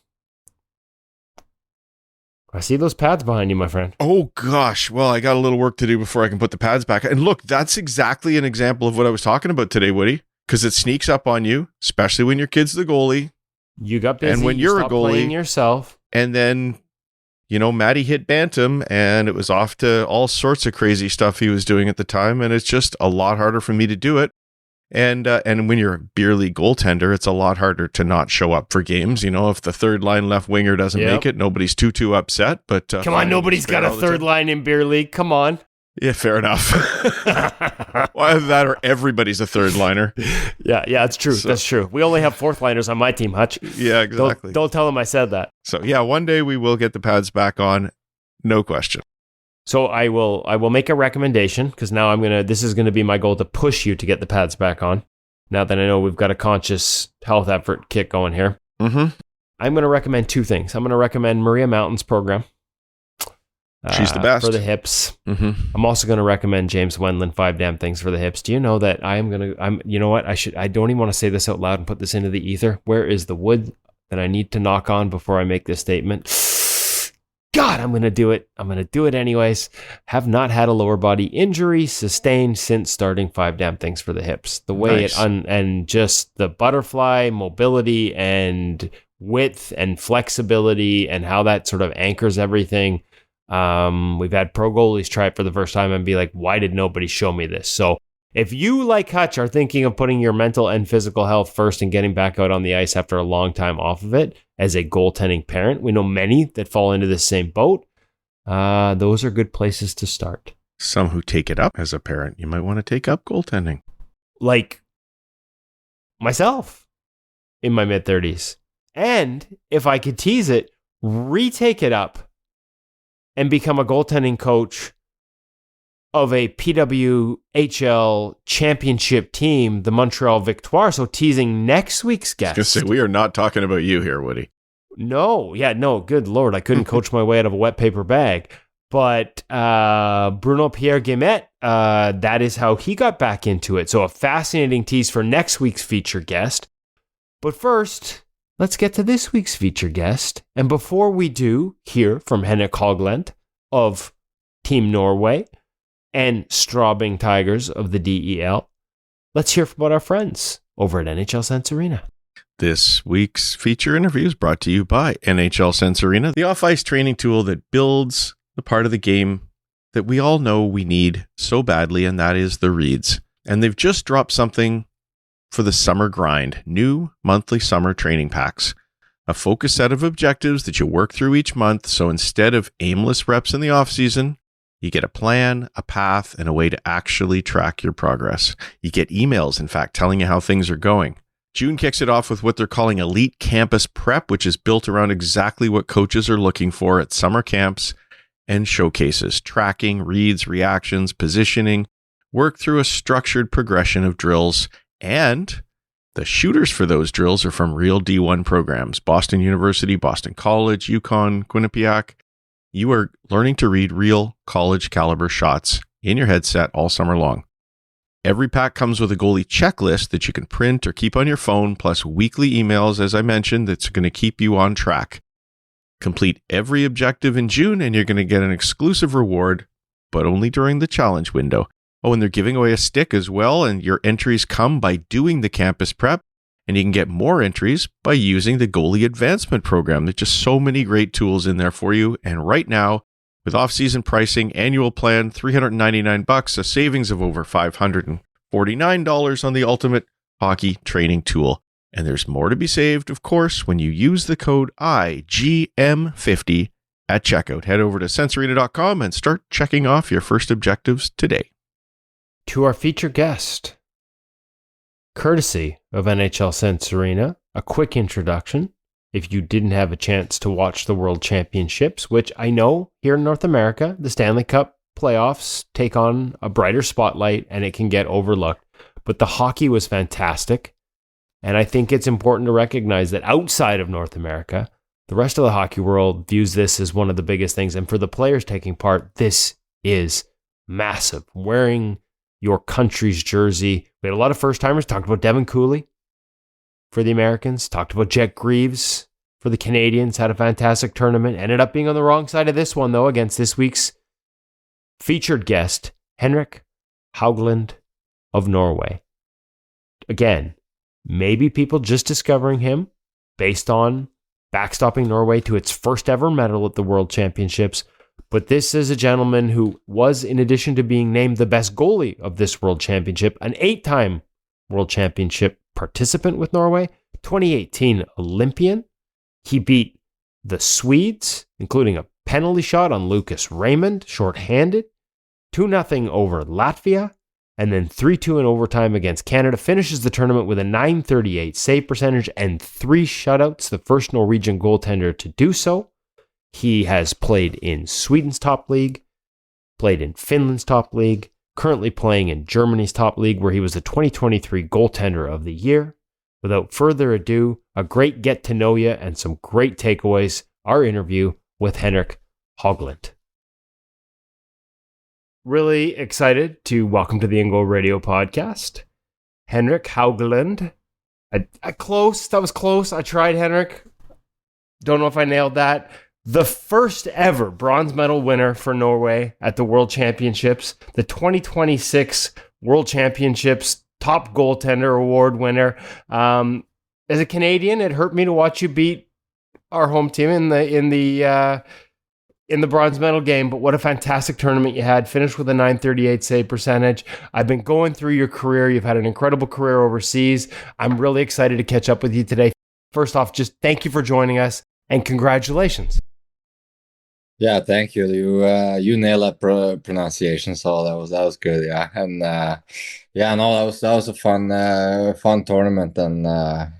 I see those pads behind you, my friend. Oh, gosh. Well, I got a little work to do before I can put the pads back. And look, that's exactly an example of what I was talking about today, Woody. Because it sneaks up on you, especially when your kid's the goalie. You got busy. And when you're a goalie. Playing yourself. And then, you know, Maddie hit Bantam, and it was off to all sorts of crazy stuff he was doing at the time. And it's just a lot harder for me to do it. And when you're a beer league goaltender, it's a lot harder to not show up for games. You know, if the third line left winger doesn't make it, nobody's too upset. But come on, nobody's got a third line in beer league. Come on. Yeah, fair enough. Well, either that or everybody's a third liner. Yeah, it's true. So, that's true. We only have fourth liners on my team, Hutch. Yeah, exactly. Don't tell them I said that. So yeah, one day we will get the pads back on, no question. So I will make a recommendation because now this is going to be my goal to push you to get the pads back on. now that I know we've got a conscious health effort kit going here. Mm-hmm. I'm going to recommend two things. I'm going to recommend Maria Mountain's program. She's the best. For the hips. Mm-hmm. I'm also going to recommend James Wendland 5 Damn Things for the hips. Do you know that you know what? I don't even want to say this out loud and put this into the ether. Where is the wood that I need to knock on before I make this statement? God, I'm going to do it. I'm going to do it anyways. Have not had a lower body injury sustained since starting 5 Damn Things for the hips. The way Nice. and just the butterfly mobility and width and flexibility and how that sort of anchors everything. We've had pro goalies try it for the first time and be like, why did nobody show me this? So if you, like Hutch, are thinking of putting your mental and physical health first and getting back out on the ice after a long time off of it, as a goaltending parent, we know many that fall into the same boat. Those are good places to start. Some who take it up as a parent, you might want to take up goaltending. Like myself in my mid-30s. And if I could tease it, retake it up and become a goaltending coach of a PWHL championship team, the Montreal Victoire. So teasing next week's guest. Just say, we are not talking about you here, Woody. No, good Lord. I couldn't coach my way out of a wet paper bag. But Bruno Pierre Guillemette, that is how he got back into it. So a fascinating tease for next week's feature guest. But first, let's get to this week's feature guest. And before we do hear from Henrik Haukeland of Team Norway and Straubing Tigers of the DEL, let's hear about our friends over at NHL Sense Arena. This week's feature interview is brought to you by NHL Sense Arena, the off-ice training tool that builds the part of the game that we all know we need so badly, and that is the reads. And they've just dropped something for the summer grind, new monthly summer training packs, a focused set of objectives that you work through each month. So instead of aimless reps in the off season, you get a plan, a path, and a way to actually track your progress. You get emails, in fact, telling you how things are going. June kicks it off with what they're calling Elite Campus Prep, which is built around exactly what coaches are looking for at summer camps and showcases: tracking, reads, reactions, positioning, work through a structured progression of drills, and the shooters for those drills are from real D1 programs: Boston University, Boston College, UConn, Quinnipiac. You are learning to read real college caliber shots in your headset all summer long. Every pack comes with a goalie checklist that you can print or keep on your phone, plus weekly emails, as I mentioned, that's going to keep you on track. Complete every objective in June and you're going to get an exclusive reward, but only during the challenge window. Oh, and they're giving away a stick as well, and your entries come by doing the campus prep, and you can get more entries by using the goalie advancement program. There's just so many great tools in there for you, and right now, with off-season pricing, annual plan, $399, a savings of over $549 on the ultimate hockey training tool. And there's more to be saved, of course, when you use the code IGM50 at checkout. Head over to sensearena.com and start checking off your first objectives today. To our featured guest, courtesy of NHL Sense Arena, a quick introduction. If you didn't have a chance to watch the World Championships, which I know here in North America, the Stanley Cup playoffs take on a brighter spotlight and it can get overlooked. But the hockey was fantastic. And I think it's important to recognize that outside of North America, the rest of the hockey world views this as one of the biggest things. And for the players taking part, this is massive. Wearing your country's jersey. We had a lot of first-timers. Talked about Devin Cooley for the Americans. Talked about Jet Greaves for the Canadians. Had a fantastic tournament. Ended up being on the wrong side of this one, though, against this week's featured guest, Henrik Haukeland of Norway. Again, maybe people just discovering him based on backstopping Norway to its first ever medal at the World Championships. But this is a gentleman who was, in addition to being named the best goalie of this World Championship, an 8-time World Championship participant with Norway, 2018 Olympian. He beat the Swedes, including a penalty shot on Lucas Raymond, shorthanded, 2-0 over Latvia, and then 3-2 in overtime against Canada. Finishes the tournament with a .938 save percentage and 3 shutouts, the first Norwegian goaltender to do so. He has played in Sweden's top league, played in Finland's top league, currently playing in Germany's top league, where he was the 2023 goaltender of the year. Without further ado, a great get to know you and some great takeaways, our interview with Henrik Haukeland. Really excited to welcome to the In Goal Radio podcast, Henrik Haukeland. Close. That was close. I tried, Henrik. Don't know if I nailed that. The first ever bronze medal winner for Norway at the World Championships, the 2026 World Championships top goaltender award winner. As a Canadian, it hurt me to watch you beat our home team in the bronze medal game, but what a fantastic tournament you had. Finished with a .938 save percentage. I've been going through your career. You've had an incredible career overseas. I'm really excited to catch up with you today. First off, just thank you for joining us and congratulations. Yeah, thank you. You nailed that pronunciation, so that was good. Yeah, and that was a fun tournament, and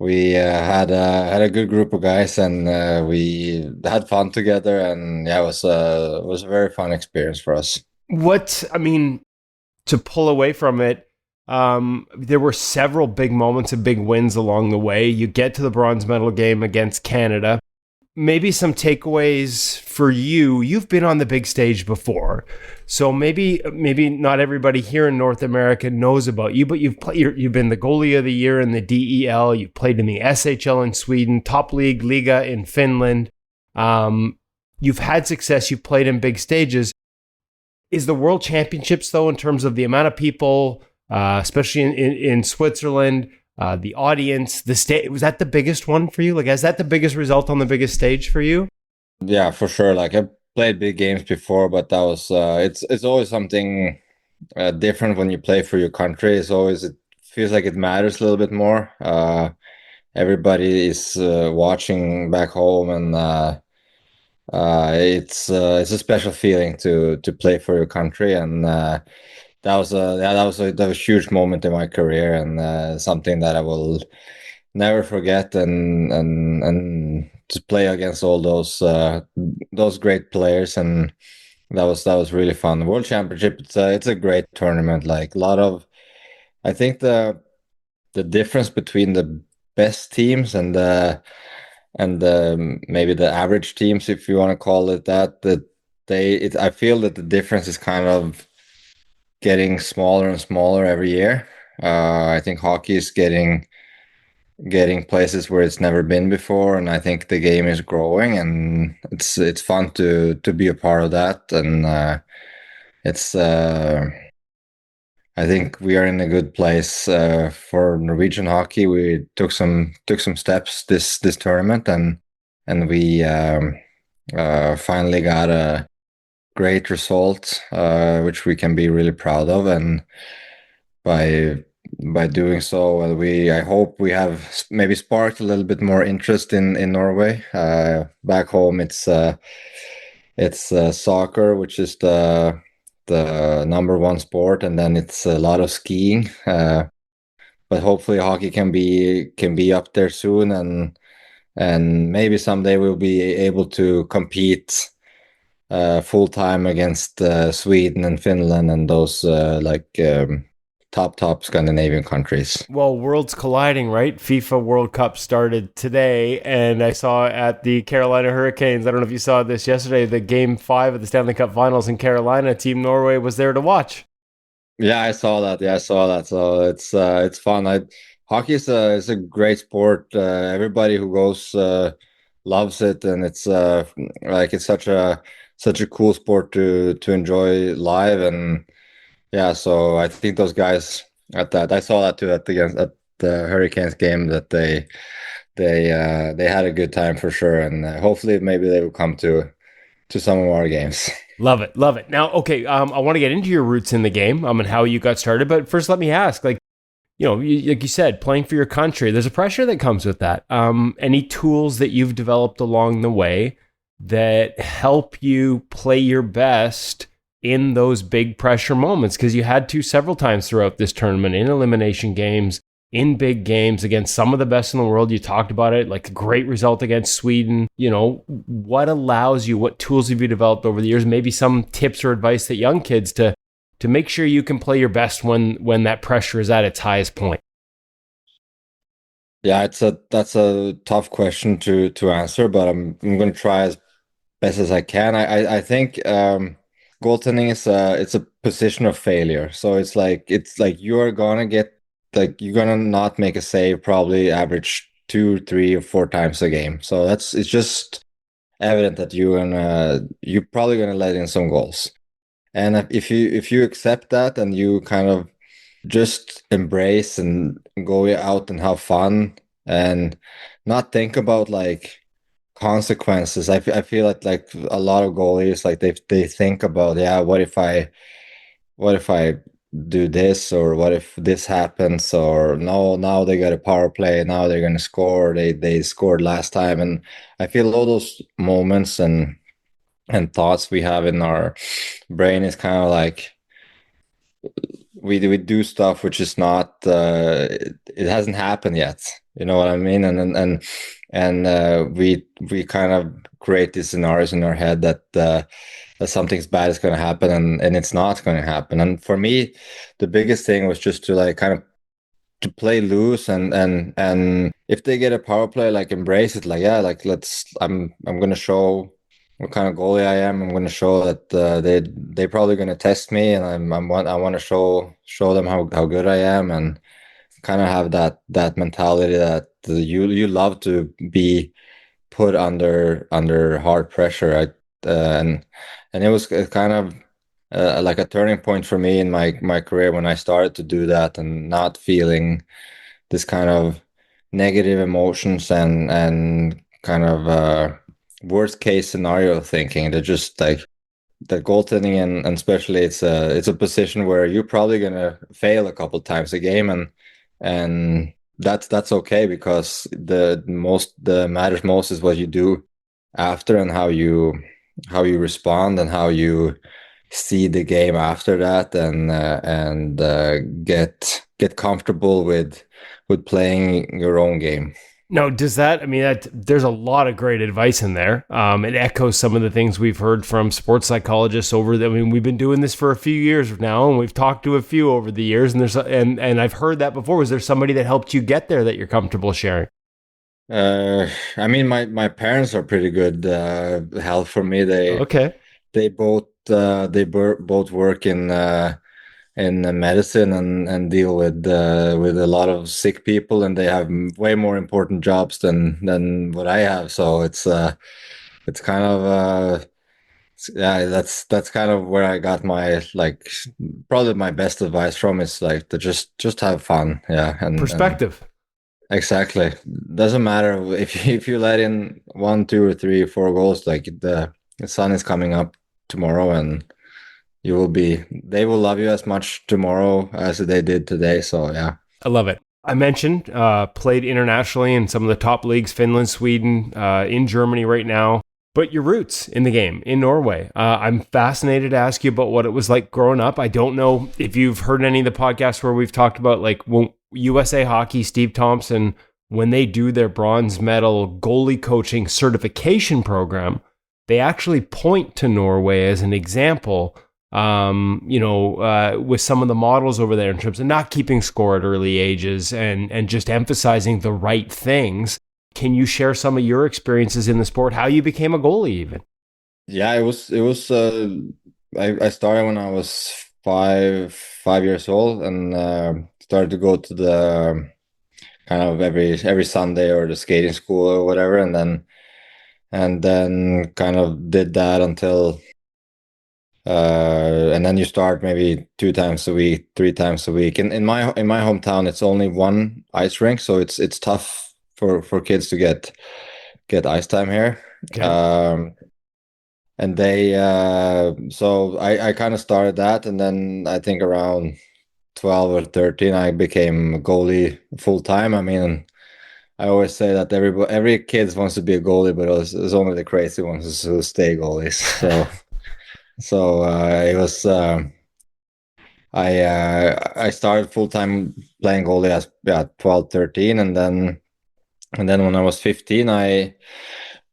we had a good group of guys, and we had fun together, and yeah, it was a very fun experience for us. To pull away from it, there were several big moments and big wins along the way. You get to the bronze medal game against Canada. Maybe some takeaways for you. You've been on the big stage before, so maybe not everybody here in North America knows about you, but you've been the goalie of the year in the DEL. You've played in the SHL in Sweden, top league Liga in Finland. You've had success. You've played in big stages. Is the World Championships, though, in terms of the amount of people, especially in Switzerland, the audience, the stage, was that the biggest one for you? Like, is that the biggest result on the biggest stage for you? Yeah, for sure. Like, I played big games before, but that was it's always something different when you play for your country. It feels like it matters a little bit more. Everybody is watching back home, and it's a special feeling to play for your country, and that was a huge moment in my career, and something that I will never forget. And to play against all those great players, and that was really fun. The World Championship, it's a great tournament. Like, I think the difference between the best teams and maybe the average teams, if you want to call it that, I feel that the difference is kind of getting smaller and smaller every year. I think hockey is getting places where it's never been before, and I think the game is growing, and it's fun to be a part of that. And I think we are in a good place for Norwegian hockey. We took some steps this tournament, and we finally got a great result, which we can be really proud of. And by doing so, I hope we have maybe sparked a little bit more interest in Norway. Back home, it's soccer, which is the number one sport, and then it's a lot of skiing. But hopefully, hockey can be up there soon, and maybe someday we'll be able to compete full time against Sweden and Finland and those top Scandinavian countries. Well, worlds colliding, right? FIFA World Cup started today, and I saw at the Carolina Hurricanes, I don't know if you saw this yesterday, the Game 5 of the Stanley Cup Finals in Carolina, Team Norway was there to watch. Yeah, I saw that. So it's fun. Hockey is a great sport. Everybody who goes loves it, and it's such a cool sport to enjoy live. And yeah, so I think those guys I saw that too at the Hurricanes game, that they had a good time for sure, and hopefully maybe they will come to some of our games. Love it. Now, okay, I want to get into your roots in the game, and how you got started. But first, let me ask, like you said, playing for your country, there's a pressure that comes with that. Any tools that you've developed along the way that help you play your best in those big pressure moments? Because you had to several times throughout this tournament, in elimination games, in big games against some of the best in the world. You talked about it, like a great result against Sweden. What allows you, what tools have you developed over the years? Maybe some tips or advice that young kids to to make sure you can play your best when that pressure is at its highest point? Yeah, that's a tough question to answer, but I'm going to try as best as I can. I think goaltending is it's a position of failure. So it's like you're gonna get like you're gonna not make a save probably average 2, 3, or 4 times a game. So it's just evident that you're probably gonna let in some goals. And if you accept that and you kind of just embrace and go out and have fun and not think about like consequences. I feel like a lot of goalies like they think about, yeah, what if I do this, or what if this happens, or no, now they got a power play, now they're gonna score, they scored last time. And I feel all those moments and thoughts we have in our brain is kind of like we do stuff which is not it hasn't happened yet, you know what I mean? And we kind of create these scenarios in our head that that something's bad is going to happen, and it's not going to happen. And for me, the biggest thing was just to like kind of to play loose, and if they get a power play, like embrace it, like, yeah, like I'm going to show what kind of goalie I am. I'm going to show that they probably going to test me, and I want to show them how good I am, and kind of have that mentality that you love to be put under hard pressure. And it was kind of like a turning point for me in my career when I started to do that and not feeling this kind of negative emotions and kind of worst case scenario thinking. They're just like the goaltending, and especially it's a position where you're probably gonna fail a couple times a game, and that's okay, because the matters most is what you do after, and how you respond, and how you see the game after that, and get comfortable with playing your own game. No, does that, I mean, there's a lot of great advice in there. It echoes some of the things we've heard from sports psychologists I mean, we've been doing this for a few years now, and we've talked to a few over the years, and I've heard that before. Was there somebody that helped you get there that you're comfortable sharing? I mean, my parents are pretty good help for me. Okay. They both both work in medicine, and deal with a lot of sick people, and they have way more important jobs than what I have. So it's kind of yeah, that's kind of where I got my like probably my best advice from, is like to just have fun. Yeah, and Perspective. exactly. Doesn't matter if you let in 1, 2, or 3, 4 goals. Like the sun is coming up tomorrow, and they will love you as much tomorrow as they did today. So yeah. I love it. I mentioned played internationally in some of the top leagues, Finland, Sweden, in Germany right now. But your roots in the game, in Norway. I'm fascinated to ask you about what it was like growing up. I don't know if you've heard any of the podcasts where we've talked about like when USA Hockey, Steve Thompson, when they do their bronze medal goalie coaching certification program, they actually point to Norway as an example, with some of the models over there in terms of not keeping score at early ages and just emphasizing the right things. Can you share some of your experiences in the sport, how you became a goalie even? Yeah, it was I started when I was 5 years old, and started to go to the kind of every Sunday, or the skating school or whatever, and then kind of did that until and then you start maybe 2 times a week, 3 times a week. In my hometown, it's only one ice rink, so it's tough for kids to get ice time here. Okay. And they so I kind of started that, and then I think around 12 or 13 I became a goalie full time. I mean, I always say that every kid wants to be a goalie, but it's only the crazy ones who stay goalies. So it was I started full time playing goalie as 12, 13, and then when I was 15,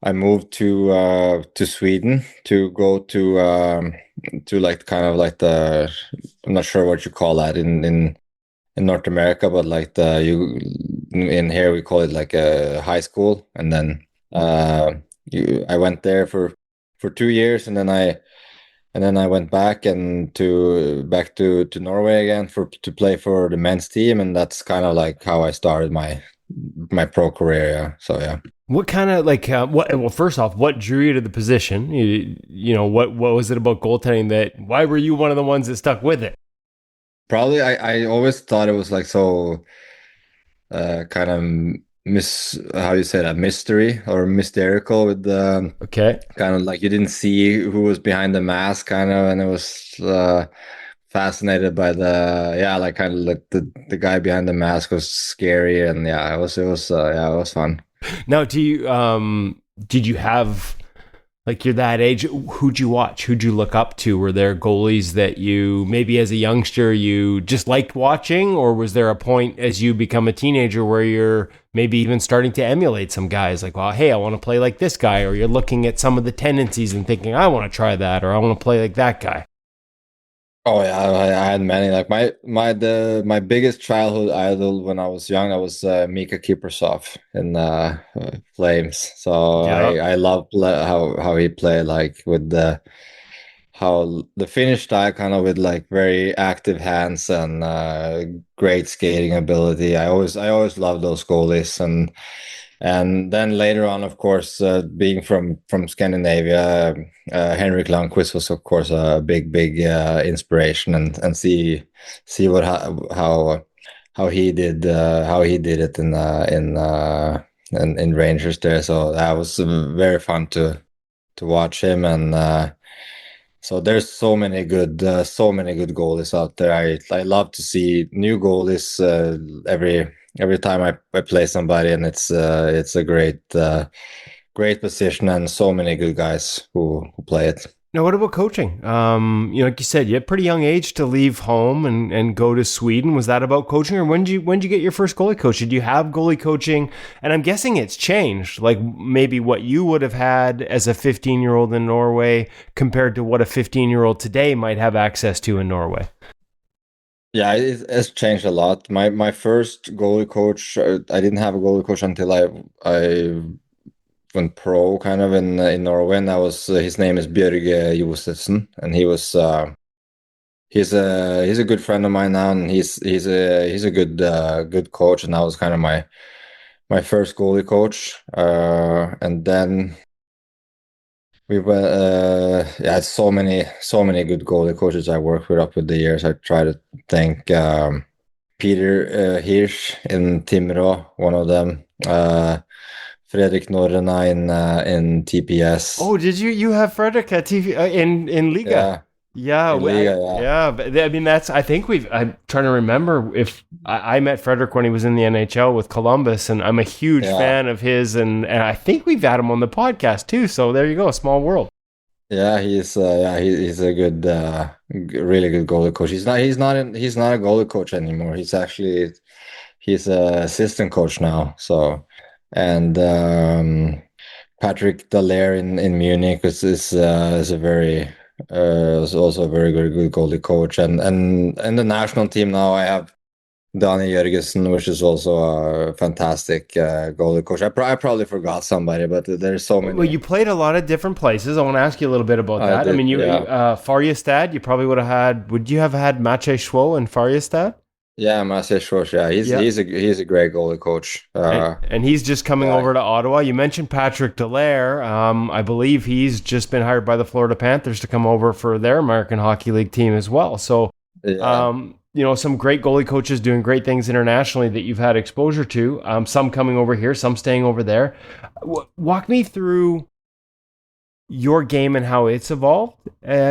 I moved to Sweden to go to like kind of like the, I'm not sure what you call that in North America, but like the you in here we call it like a high school, and then I went there for 2 years, and then I went back to Norway again to play for the men's team, and that's kind of like how I started my pro career. Yeah. So yeah. What kind of like well, first off, what drew you to the position? You know, what was it about goaltending that why were you one of the ones that stuck with it? Probably I always thought it was like so kind of how you say that, mystery or mysterical, with the Okay. kind of like you didn't see who was behind the mask kind of, and it was fascinated by the, yeah, like kind of like the guy behind the mask was scary, and yeah, it was fun. Now, did you have, like, you're that age, who'd you watch? Who'd you look up to? Were there goalies that you, maybe as a youngster, you just liked watching? Or was there a point as you become a teenager where you're maybe even starting to emulate some guys? Like, well, hey, I want to play like this guy. Or you're looking at some of the tendencies and thinking, I want to try that. Or I want to play like that guy. Oh yeah, I had many. Like my biggest childhood idol when I was young, I was Mika Kiprasov in Flames. So Yeah. I love how he played, like with how the Finnish style, kind of with like very active hands and great skating ability. I always loved those goalies, and then later on, of course, being from Scandinavia, Henrik Lundqvist was of course a big inspiration, and see what how he did it in Rangers there. So that was very fun to watch him, and so there's so many good goalies out there. I love to see new goalies every time I play somebody, and it's a great position, and so many good guys who play it. Now, what about coaching? You know, like you said, you had a pretty young age to leave home and go to Sweden. Was that about coaching, or when did you get your first goalie coach? Did you have goalie coaching? And I'm guessing it's changed, like maybe what you would have had as a 15-year-old in Norway compared to what a 15-year-old today might have access to in Norway. Yeah, it's changed a lot. My first goalie coach, I didn't have a goalie coach until I went pro, kind of in Norway, and that was his name is Bjørge Josefsen, and he's a good friend of mine now, and he's a good coach, and that was kind of my first goalie coach, and then we were yeah, so many good goalie coaches I worked with up with the years. I try to think, Peter Hirsch in Timrå, one of them. Fredrik Norrena in TPS. Oh, did you have Frederick at TV in Liga? Yeah. Yeah, In Liga, yeah. yeah. But I mean, I'm trying to remember if I met Frederick when he was in the NHL with Columbus, and I'm a huge fan of his, and I think we've had him on the podcast too. So there you go, a small world. Yeah, he's a good, really good goalie coach. He's not a goalie coach anymore. He's a assistant coach now. So, and Patrick Dallaire in Munich is a very is also a very good goalie coach, and the national team now I have Danny Jørgensen, which is also a fantastic goalie coach. I probably forgot somebody, but there's so many. Well, you played a lot of different places. I want to ask you a little bit about that. I mean, Farjestad, you probably would have had. Would you have had Maciej Schwo in Farjestad? Yeah, Maciej Schwo. Yeah, he's a great goalie coach. And he's just coming over to Ottawa. You mentioned Patrick Dallaire. I believe he's just been hired by the Florida Panthers to come over for their American Hockey League team as well. So, you know, some great goalie coaches doing great things internationally that you've had exposure to. Some coming over here, some staying over there. Walk me through your game and how it's evolved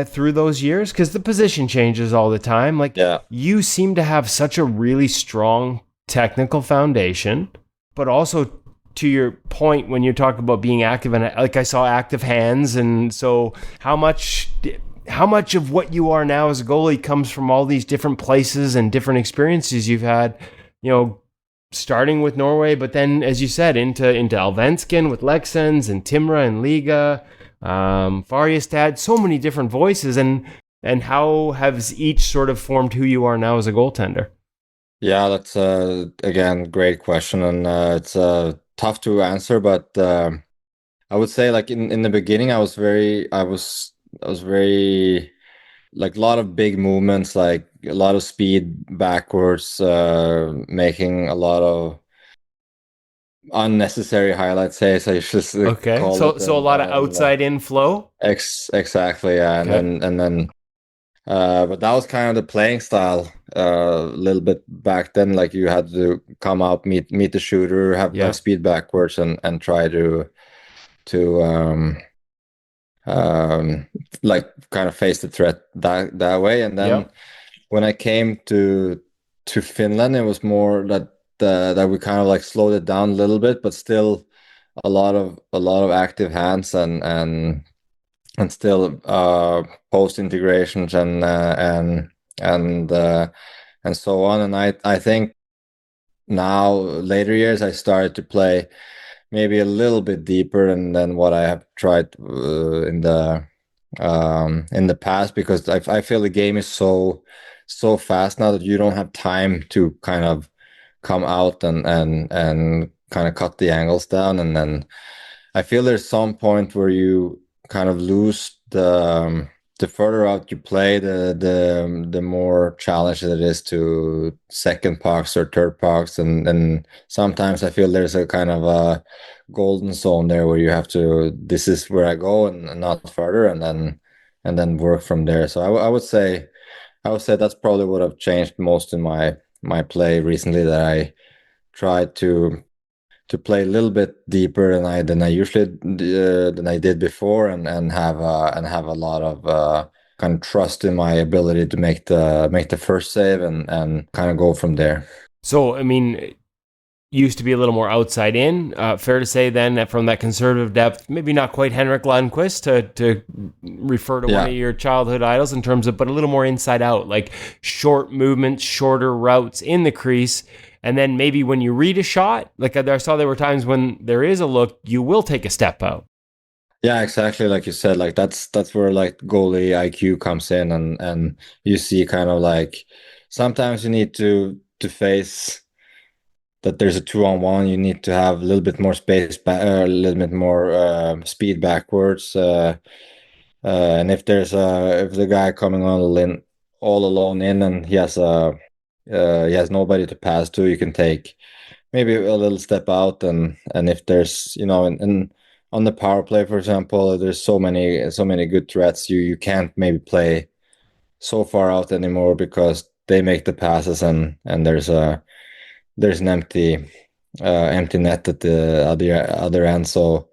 through those years, because the position changes all the time. Like, you seem to have such a really strong technical foundation, but also to your point when you talk about being active, and like I saw active hands, and so how much of what you are now as a goalie comes from all these different places and different experiences you've had, you know, starting with Norway, but then, as you said, into Allsvenskan with Leksands and Timra and Liga, Farjestad, so many different voices. And how has each sort of formed who you are now as a goaltender? Yeah, that's again great question, and it's tough to answer. But I would say, like in the beginning, I was very like a lot of big movements, like a lot of speed backwards, making a lot of unnecessary highlights. Say, so I should just Okay, call so it, a lot of outside in flow. exactly, yeah, Okay. and then. But that was kind of the playing style a little bit back then. Like you had to come out, meet the shooter, have speed backwards, and try to like kind of face the threat that way. And then when I came to Finland, it was more that we kind of like slowed it down a little bit, but still a lot of active hands and still post integrations and and so on. And I think now later years I started to play maybe a little bit deeper than what I have tried in the past, because I feel the game is so fast now that you don't have time to kind of come out and kind of cut the angles down. And then I feel there's some point where you kind of lose the further out you play, the more challenging it is to second pucks or third pucks, and sometimes I feel there's a kind of a golden zone there where you have to, this is where I go and not further, and then work from there. So I would say that's probably what I've changed most in my play recently, that I tried to play a little bit deeper than I usually than I did before, and have a lot of kind of trust in my ability to make the first save and kind of go from there. So, I mean, used to be a little more outside in. Fair to say then that from that conservative depth, maybe not quite Henrik Lundqvist to refer to one of your childhood idols in terms of, but a little more inside out, like short movements, shorter routes in the crease. And then maybe when you read a shot, like I saw there were times when there is a look, you will take a step out. Yeah, exactly. Like you said, like that's where like goalie IQ comes in, and you see kind of like sometimes you need to face that there's a 2-on-1. You need to have a little bit more space back, a little bit more speed backwards. And if if the guy coming on in all alone in, and he has nobody to pass to, you can take maybe a little step out, and if there's, you know, and on the power play, for example, there's so many good threats, you can't maybe play so far out anymore because they make the passes, and there's an empty net at the other end. So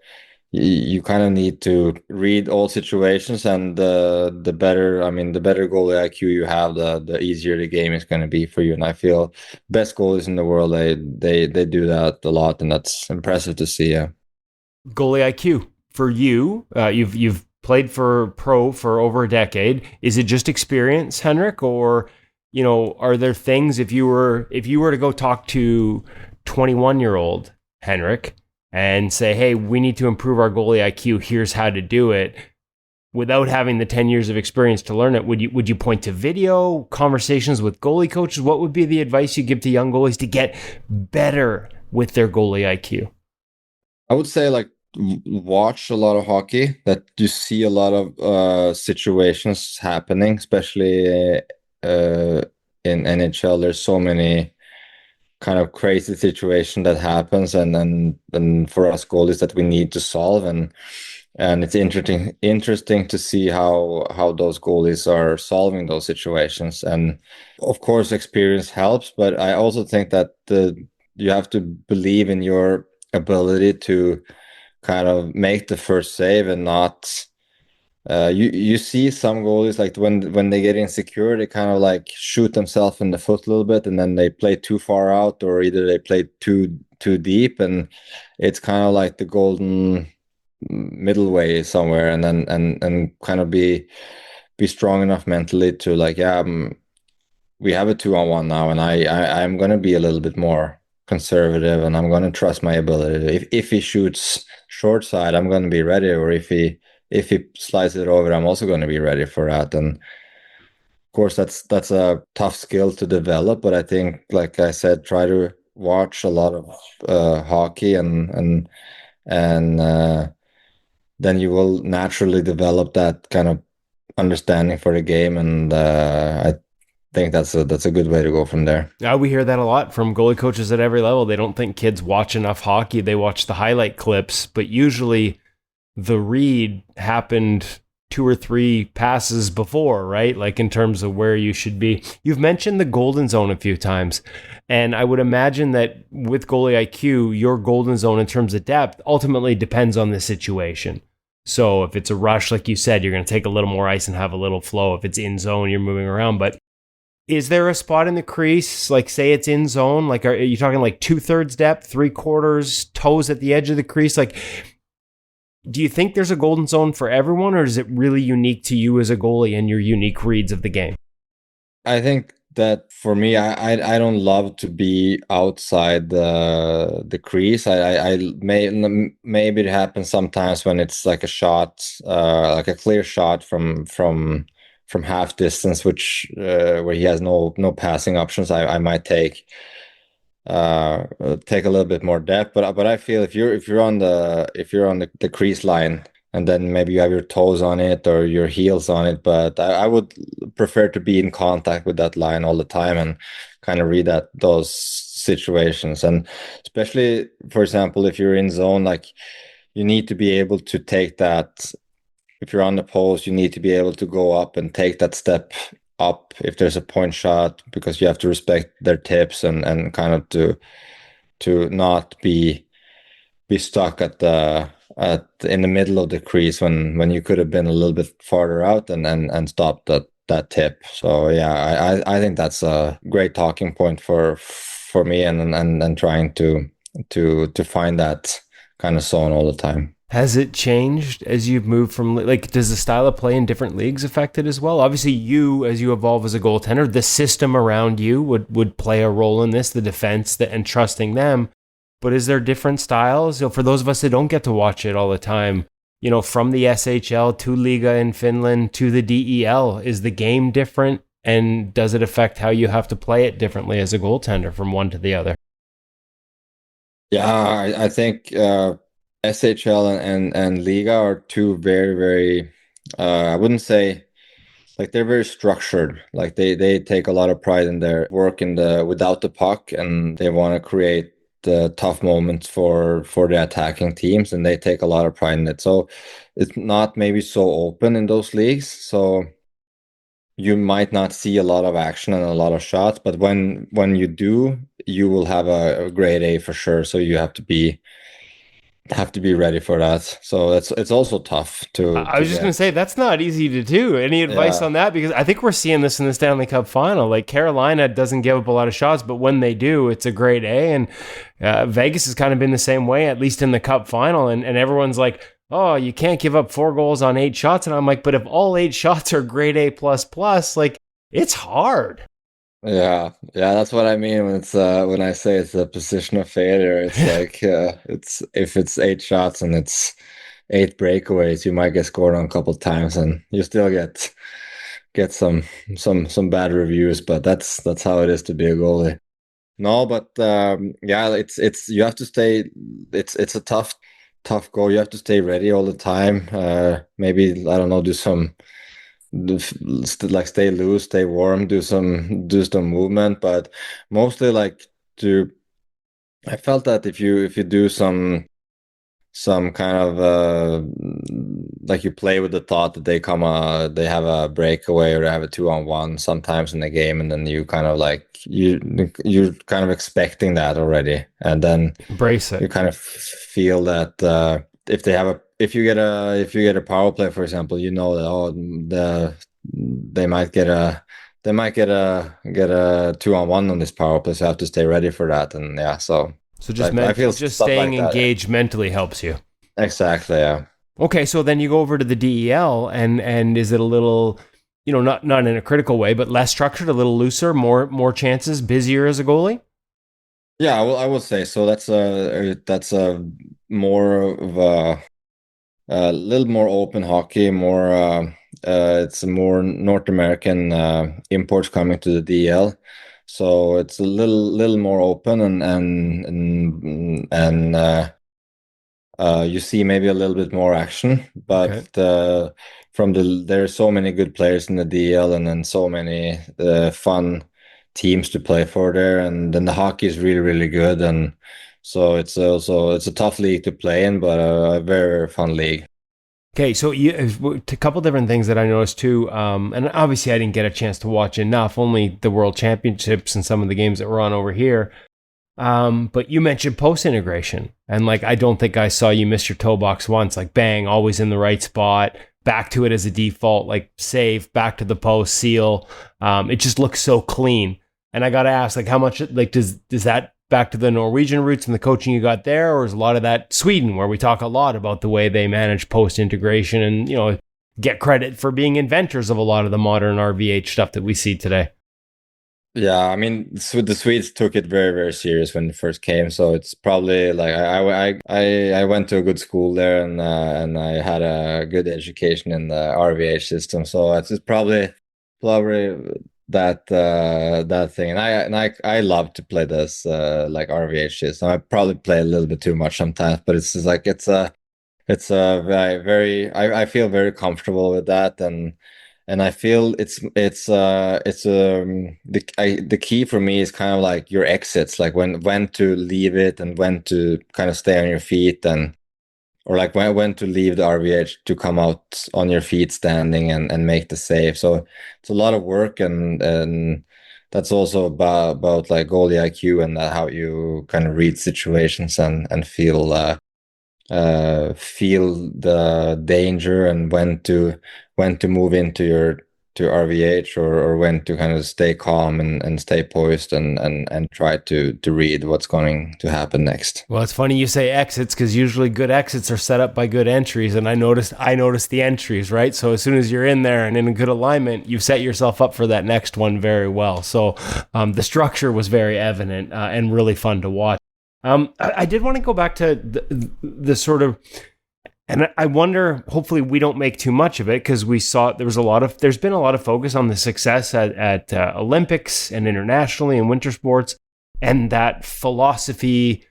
you kind of need to read all situations, and the better, I mean, the better goalie IQ you have, the easier the game is going to be for you. And I feel best goalies in the world, they do that a lot, and that's impressive to see. Yeah. Goalie IQ for you, you've played for pro for over a decade. Is it just experience, Henrik, or you know, are there things, if you were to go talk to 21-year-old Henrik and say, hey, we need to improve our goalie IQ, here's how to do it, without having the 10 years of experience to learn it, would you point to video, conversations with goalie coaches? What would be the advice you give to young goalies to get better with their goalie IQ? I would say, like, watch a lot of hockey, that you see a lot of situations happening, especially in NHL. There's so many kind of crazy situation that happens, and for us goalies that we need to solve, and it's interesting to see how those goalies are solving those situations. And of course experience helps, but I also think that you have to believe in your ability to kind of make the first save, and not you see some goalies, like when they get insecure, they kind of like shoot themselves in the foot a little bit, and then they play too far out, or either they play too deep, and it's kind of like the golden middle way somewhere, and then and kind of be strong enough mentally to, like, yeah, we have a 2-on-1 now, and I'm gonna be a little bit more conservative, and I'm going to trust my ability. If he shoots short side, I'm going to be ready, or if he slides it over, I'm also going to be ready for that. And of course, that's a tough skill to develop, but I think, like I said, try to watch a lot of hockey, and then you will naturally develop that kind of understanding for the game, and I think that's a good way to go from there. Yeah, we hear that a lot from goalie coaches at every level. They don't think kids watch enough hockey. They watch the highlight clips, but usually the read happened 2 or 3 passes before, right? Like in terms of where you should be. You've mentioned the golden zone a few times, and I would imagine that with goalie IQ, your golden zone in terms of depth ultimately depends on the situation. So if it's a rush, like you said, you're going to take a little more ice and have a little flow. If it's in zone, you're moving around. But is there a spot in the crease, like say it's in zone, like are you talking like 2/3 depth, 3/4, toes at the edge of the crease? Like, do you think there's a golden zone for everyone, or is it really unique to you as a goalie and your unique reads of the game? I think that for me, I don't love to be outside the crease. Maybe it happens sometimes when it's like a shot, like a clear shot from half distance, which where he has no passing options. I might take a little bit more depth, but I feel if you're on the crease line, and then maybe you have your toes on it or your heels on it, but I would prefer to be in contact with that line all the time and kind of read those situations. And especially, for example, if you're in zone, like you need to be able to take that. If you're on the post, you need to be able to go up and take that step up if there's a point shot, because you have to respect their tips and kind of to not be stuck in the middle of the crease when you could have been a little bit farther out and stopped that tip. So yeah, I think that's a great talking point for me, and trying to find that kind of zone all the time. Has it changed as you've moved from, like, does the style of play in different leagues affect it as well? Obviously, you, as you evolve as a goaltender, the system around you would play a role in this, the defense and trusting them. But is there different styles? For those of us that don't get to watch it all the time, from the SHL to Liga in Finland to the DEL, is the game different? And does it affect how you have to play it differently as a goaltender from one to the other? Yeah, I think SHL and Liga are two very, very, I wouldn't say, like, they're very structured. Like they take a lot of pride in their work without the puck, and they want to create the tough moments for the attacking teams, and they take a lot of pride in it. So it's not maybe so open in those leagues. So you might not see a lot of action and a lot of shots, but when you do, you will have a grade A for sure. So you have to be ready for that. So it's also tough to. I was just going to say, that's not easy to do. Any advice on that? Because I think we're seeing this in the Stanley Cup Final. Like, Carolina doesn't give up a lot of shots, but when they do, it's a grade A. And Vegas has kind of been the same way, at least in the Cup Final. And everyone's like, oh, you can't give up 4 goals on 8 shots. And I'm like, but if all 8 shots are grade A++, like, it's hard. Yeah, that's what I mean when when I say it's a position of failure. It's like if it's 8 shots and it's 8 breakaways, you might get scored on a couple of times, and you still get some bad reviews. But that's how it is to be a goalie. No, but yeah, it's you have to stay. It's a tough goal. You have to stay ready all the time. Maybe, I don't know, like stay loose, stay warm, do some movement, but mostly I felt that if you do some kind of like you play with the thought that they have a breakaway or they have a 2-on-1 sometimes in the game, and then you kind of like you're kind of expecting that already, and then embrace it. You kind of feel that if you get a power play, for example, you know that they might get a 2-on-1 on this power play, so you have to stay ready for that. And yeah, so just staying like engaged mentally helps you. Exactly. Yeah. Okay, so then you go over to the DEL, and is it a little, not in a critical way, but less structured, a little looser, more chances, busier as a goalie? Yeah, I will say so. That's a more of a little more open hockey, more it's a more North American imports coming to the DL, so it's a little more open and you see maybe a little bit more action, but Okay. there are so many good players in the DL and then so many fun teams to play for there, and then the hockey is really really good, and so it's a tough league to play in, but a very very fun league. Okay, so a couple different things that I noticed too, and obviously I didn't get a chance to watch enough, only the World Championships and some of the games that were on over here. But you mentioned post integration, and like I don't think I saw you miss your toe box once. Like bang, always in the right spot, back to it as a default, like save, back to the post, seal. It just looks so clean. And I got to ask, like, how much like does that back to the Norwegian roots and the coaching you got there, or is a lot of that Sweden, where we talk a lot about the way they manage post integration and get credit for being inventors of a lot of the modern RVH stuff that we see today. Yeah, I mean, the Swedes took it very, very serious when it first came. So it's probably like I went to a good school there, and I had a good education in the RVH system. So it's probably that thing. And I love to play this like RVH system. I probably play a little bit too much sometimes, but it's just like it's a very I feel very comfortable with that, and I feel the key for me is kind of like your exits, like when to leave it and when to kind of stay on your feet, and or like when to leave the RVH to come out on your feet standing and make the save. So it's a lot of work, and that's also about like goalie IQ and how you kind of read situations and feel the danger, and when to move into your to RVH, or when to kind of stay calm and stay poised and try to read what's going to happen next. Well, it's funny you say exits, because usually good exits are set up by good entries, and I noticed the entries, right? So as soon as you're in there and in a good alignment, you've set yourself up for that next one very well. So the structure was very evident and really fun to watch. I did want to go back to the sort of, and I wonder, hopefully we don't make too much of it, because we saw there's been a lot of focus on the success at Olympics and internationally in winter sports, and that philosophy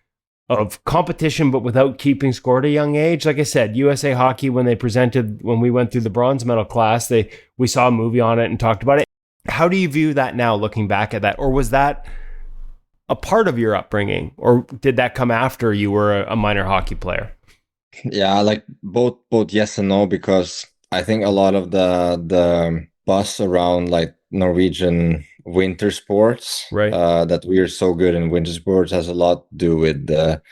of competition, but without keeping score at a young age. Like I said, USA Hockey, when we went through the bronze medal class, we saw a movie on it and talked about it. How do you view that now, looking back at that? Or was that a part of your upbringing, or did that come after you were a minor hockey player? Yeah, like both yes and no, because I think a lot of the buzz around like Norwegian winter sports, Right. that we are so good in winter sports, has a lot to do with that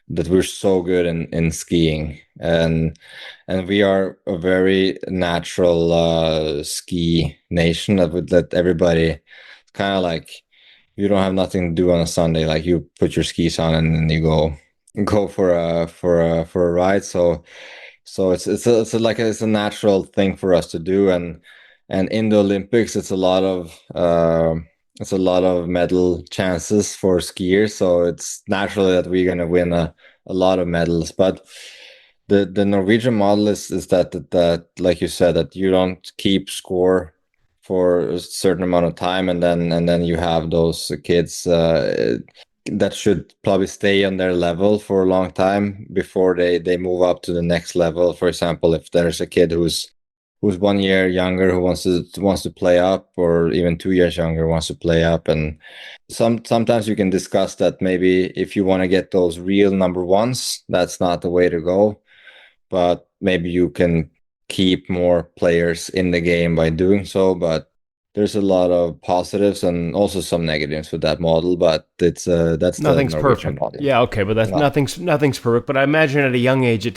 we're so good in skiing, and we are a very natural ski nation that would let everybody kind of like, you don't have nothing to do on a Sunday, like you put your skis on and then you go for a ride. So it's a natural thing for us to do, and in the Olympics it's a lot of medal chances for skiers, so it's natural that we're gonna win a lot of medals. But the Norwegian model is that like you said, that you don't keep score for a certain amount of time, and then you have those kids that should probably stay on their level for a long time before they move up to the next level. For example, if there's a kid who's 1 year younger who wants to play up, or even 2 years younger wants to play up, and sometimes you can discuss that maybe if you want to get those real number ones, that's not the way to go, but maybe you can keep more players in the game by doing so. But there's a lot of positives and also some negatives with that model, but that's the Nothing's Norwegian perfect. model. Yeah, okay, but that's No. nothing's perfect. But I imagine at a young age,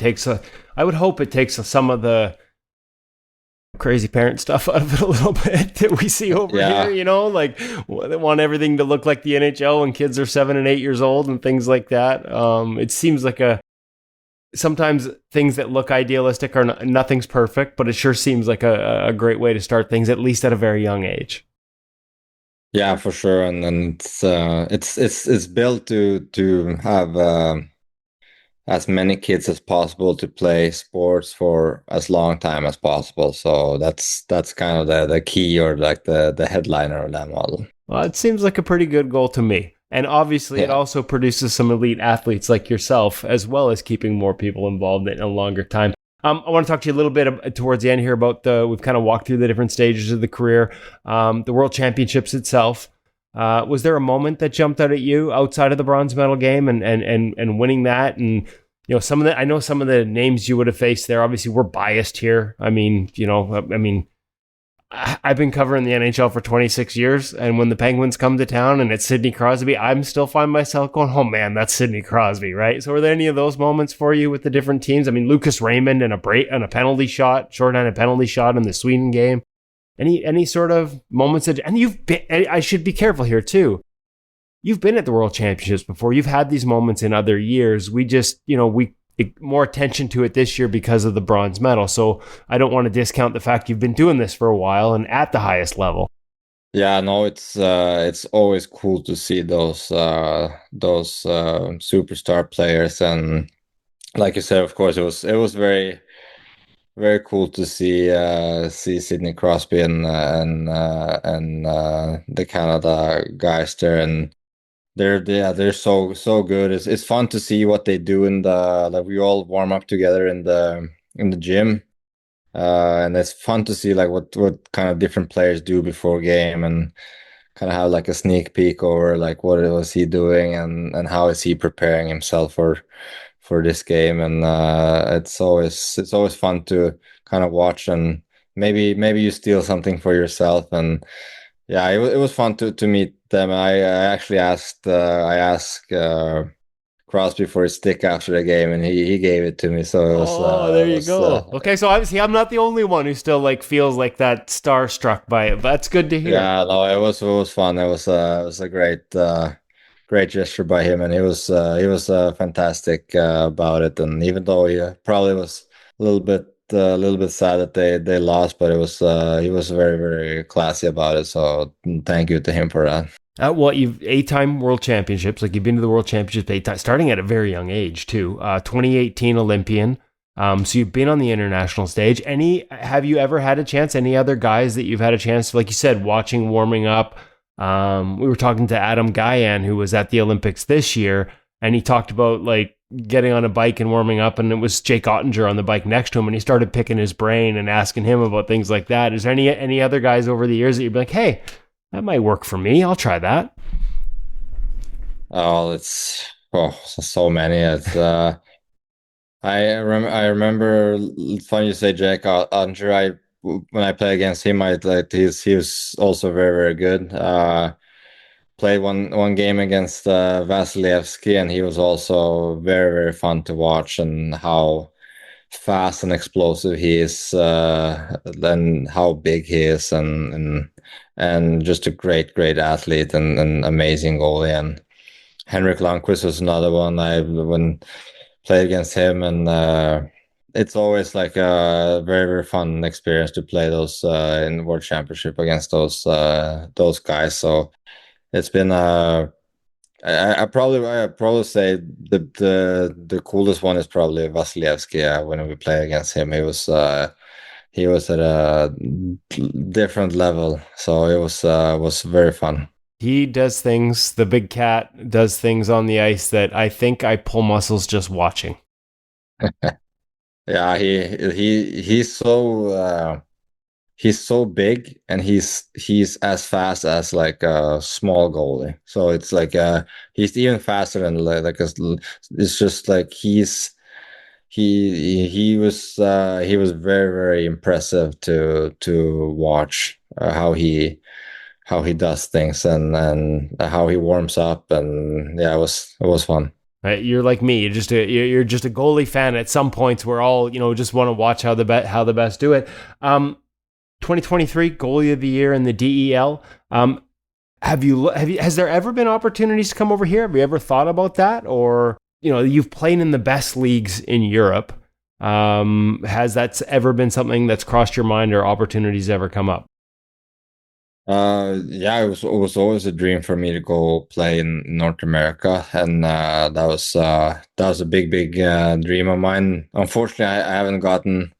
I would hope it takes some of the crazy parent stuff out of it a little bit that we see over Yeah. here, like they want everything to look like the NHL when kids are 7 and 8 years old and things like that. It seems like sometimes things that look idealistic are nothing's perfect, but it sure seems like a great way to start things, at least at a very young age. Yeah, for sure, and it's built to have as many kids as possible to play sports for as long time as possible. So that's kind of the key, or like the headliner of that model. Well, it seems like a pretty good goal to me. And obviously, it Yeah. also produces some elite athletes like yourself, as well as keeping more people involved in a longer time. I want to talk to you a little bit towards the end here about we've kind of walked through the different stages of the career, the World Championships itself. Was there a moment that jumped out at you outside of the bronze medal game and winning that? And, I know some of the names you would have faced there, obviously we're biased here. I mean, I've been covering the NHL for 26 years, and when the Penguins come to town and it's Sidney Crosby, I'm still find myself going, oh man, that's Sidney Crosby, right? So were there any of those moments for you with the different teams? I mean, Lucas Raymond and a penalty shot, shorthanded penalty shot in the Sweden game. Any sort of moments that, and I should be careful here too. You've been at the World Championships before. You've had these moments in other years. We just, more attention to it this year because of the bronze medal. So I don't want to discount the fact you've been doing this for a while and at the highest level. Yeah, no, it's always cool to see those superstar players, and like you said, of course, it was very very cool to see Sidney Crosby and the Canada guys there, and they're so good. It's fun to see what they do in the, like, we all warm up together in the gym. And it's fun to see like what kind of different players do before game, and kind of have like a sneak peek over like what was he doing, and how is he preparing himself for this game. And it's always fun to kind of watch, and maybe you steal something for yourself. And yeah, it was fun to meet them. I actually asked Crosby for his stick after the game, and he gave it to me. So There it you was go. Okay, so obviously I'm not the only one who still like feels like that starstruck by it. But that's good to hear. yeah, no, it was fun. It was a great gesture by him, and he was fantastic about it. And even though he probably was a little bit sad that they lost, but he was very very classy about it. So thank you to him for that. Well, you've 8-time World Championships. Like you've been to the World Championships 8 times, starting at a very young age too. 2018 Olympian. So you've been on the international stage. Have you ever had a chance? Any other guys that you've had a chance to, like you said, watching, warming up? We were talking to Adam Guyan, who was at the Olympics this year, and he talked about like getting on a bike and warming up, and it was Jake Ottinger on the bike next to him, and he started picking his brain and asking him about things like that. Is there any other guys over the years that you'd be like, hey, that might work for me. I'll try that. Oh, so many. I remember. It's funny you say Jack Andre. When I play against him, I like he was also very very good. Played one game against Vasilevsky, and he was also very very fun to watch, and how fast and explosive he is, then how big he is, and just a great athlete, and amazing goalie. And Henrik Lundqvist was another one. I when played against him, and it's always like a very very fun experience to play those in World Championship against those guys. So it's been I probably say the coolest one is probably Vasilevsky. When we play against him, he was at a different level, so it was very fun. He does things, the big cat does things on the ice that I think I pull muscles just watching. Yeah, he's so big, and he's as fast as like a small goalie. So it's like he's even faster than it's just like he was very very impressive to watch, how he does things, and how he warms up. And yeah, it was fun. Right? You're like me. You're just a goalie fan. At some points, we're all just want to watch how the best do it. 2023 goalie of the year in the DEL. Has there ever been opportunities to come over here? Have you ever thought about that? Or you've played in the best leagues in Europe. Has that ever been something that's crossed your mind, or opportunities ever come up? Yeah, it was always a dream for me to go play in North America, and that was a big dream of mine. Unfortunately, I haven't gotten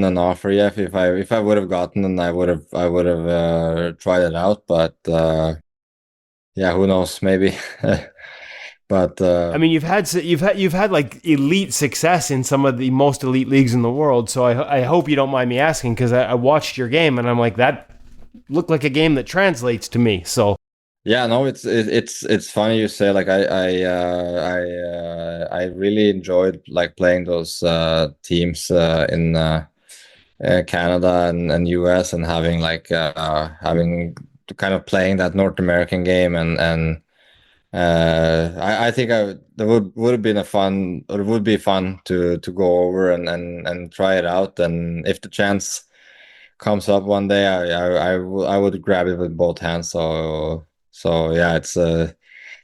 an offer yet. If I would have gotten, then I would have tried it out. But yeah, who knows? Maybe. But I mean, you've had like elite success in some of the most elite leagues in the world. So I hope you don't mind me asking, because I watched your game and I'm like, that looked like a game that translates to me. So yeah, no, it's funny you say, like, I really enjoyed like playing those teams in Canada and US, and having kind of playing that North American game, and I think that would have been a fun, or it would be fun to go over and try it out. And if the chance comes up one day, I would grab it with both hands. So yeah, that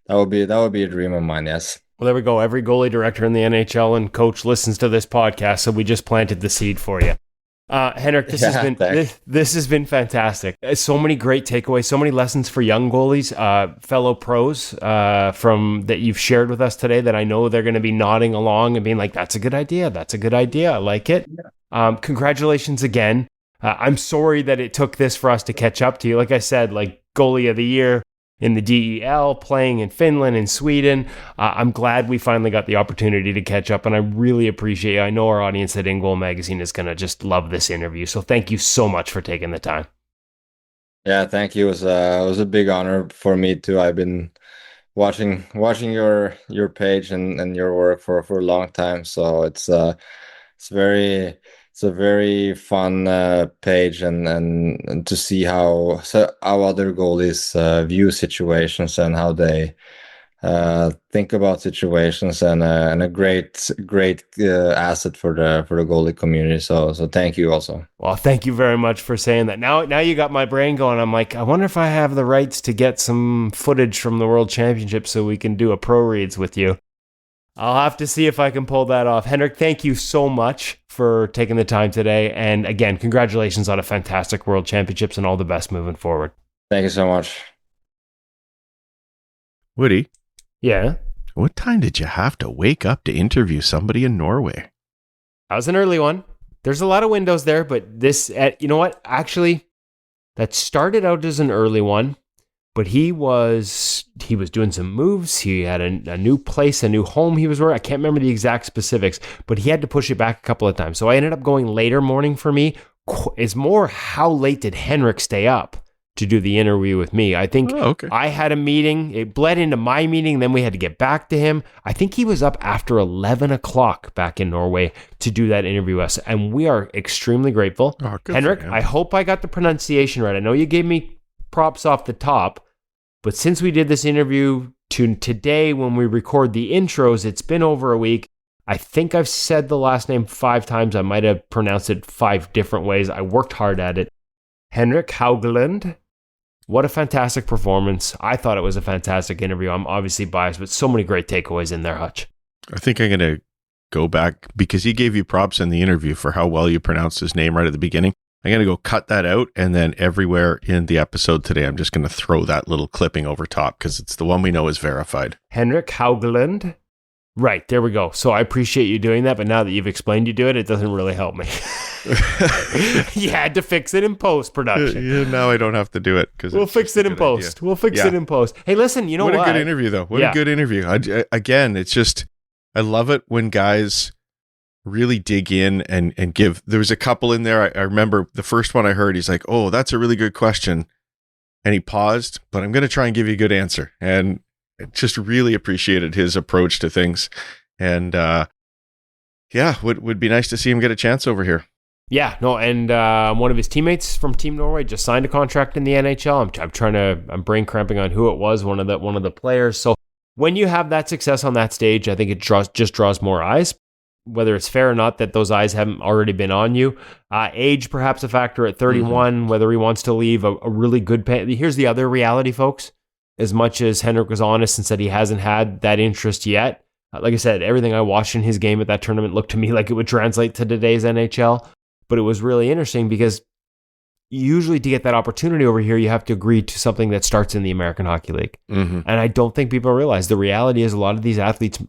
would be a dream of mine. Yes. well, there we go. Every goalie director in the NHL and coach listens to this podcast, so we just planted the seed for you. Henrik, this has been fantastic. So many great takeaways, so many lessons for young goalies, fellow pros from that you've shared with us today, that I know they're going to be nodding along and being like, "That's a good idea. That's a good idea. I like it." Congratulations again. I'm sorry that it took this for us to catch up to you. Like I said, like goalie of the year in the DEL, playing in Finland and Sweden. I'm glad we finally got the opportunity to catch up, and I really appreciate it. I know our audience at In Goal Magazine is going to just love this interview. So thank you so much for taking the time. Yeah, thank you. It was a big honor for me too. I've been watching your page and your work for a long time. So it's very it's a very fun page, and to see how other goalies view situations, and how they think about situations, and a great asset for the goalie community. So thank you also. Well, thank you very much for saying that. Now you got my brain going. I'm like, I wonder if I have the rights to get some footage from the World Championship so we can do a pro reads with you. I'll have to see if I can pull that off. Henrik, thank you so much for taking the time today. And again, congratulations on a fantastic World Championships, and all the best moving forward. Thank you so much. Woody, Yeah. what time did you have to wake up to interview somebody in Norway? That was an early one. There's a lot of windows there, but this, you know what? Actually, that started out as an early one, but he was doing some moves. He had a new place, a new home he was working. I can't remember the exact specifics, but he had to push it back a couple of times. So I ended up going later morning for me. It's more, how late did Henrik stay up to do the interview with me? I think I had a meeting. It bled into my meeting. Then we had to get back to him. I think he was up after 11 o'clock back in Norway to do that interview with us. And we are extremely grateful. Oh, good Henrik, for him. I hope I got the pronunciation right. I know you gave me props off the top, but since we did this interview to today, when we record the intros, it's been over a week. I think I've said the last name 5 times. I might have pronounced it 5 different ways. I worked hard at it. Henrik Haukeland. What a fantastic performance. I thought it was a fantastic interview. I'm obviously biased, but so many great takeaways in there, Hutch. I think I'm going to go back, because he gave you props in the interview for how well you pronounced his name right at the beginning. I'm going to go cut that out, and then everywhere in the episode today, I'm just going to throw that little clipping over top, because it's the one we know is verified. Henrik Haukeland. Right, there we go. So I appreciate you doing that, but now that you've explained you do it, it doesn't really help me. You had to fix it in post-production. Yeah, now I don't have to do it, because We'll fix it in post. We'll fix it in post. Hey, listen, you know what? What a good interview, though. What a good interview. Again, it's just, I love it when guys really dig in and give. There was a couple in there. I remember the first one I heard, he's like, "Oh, that's a really good question." And he paused, but I'm going to try and give you a good answer. And just really appreciated his approach to things. And would be nice to see him get a chance over here. Yeah, no, and one of his teammates from Team Norway just signed a contract in the NHL. I'm brain cramping on who it was, one of the players. So when you have that success on that stage, I think it draws more eyes. Whether it's fair or not that those eyes haven't already been on you. Age, perhaps a factor at 31, whether he wants to leave a really good pay. Here's the other reality, folks. As much as Henrik was honest and said he hasn't had that interest yet, like I said, everything I watched in his game at that tournament looked to me like it would translate to today's NHL. But it was really interesting because usually to get that opportunity over here, you have to agree to something that starts in the American Hockey League. Mm-hmm. And I don't think people realize the reality is a lot of these athletes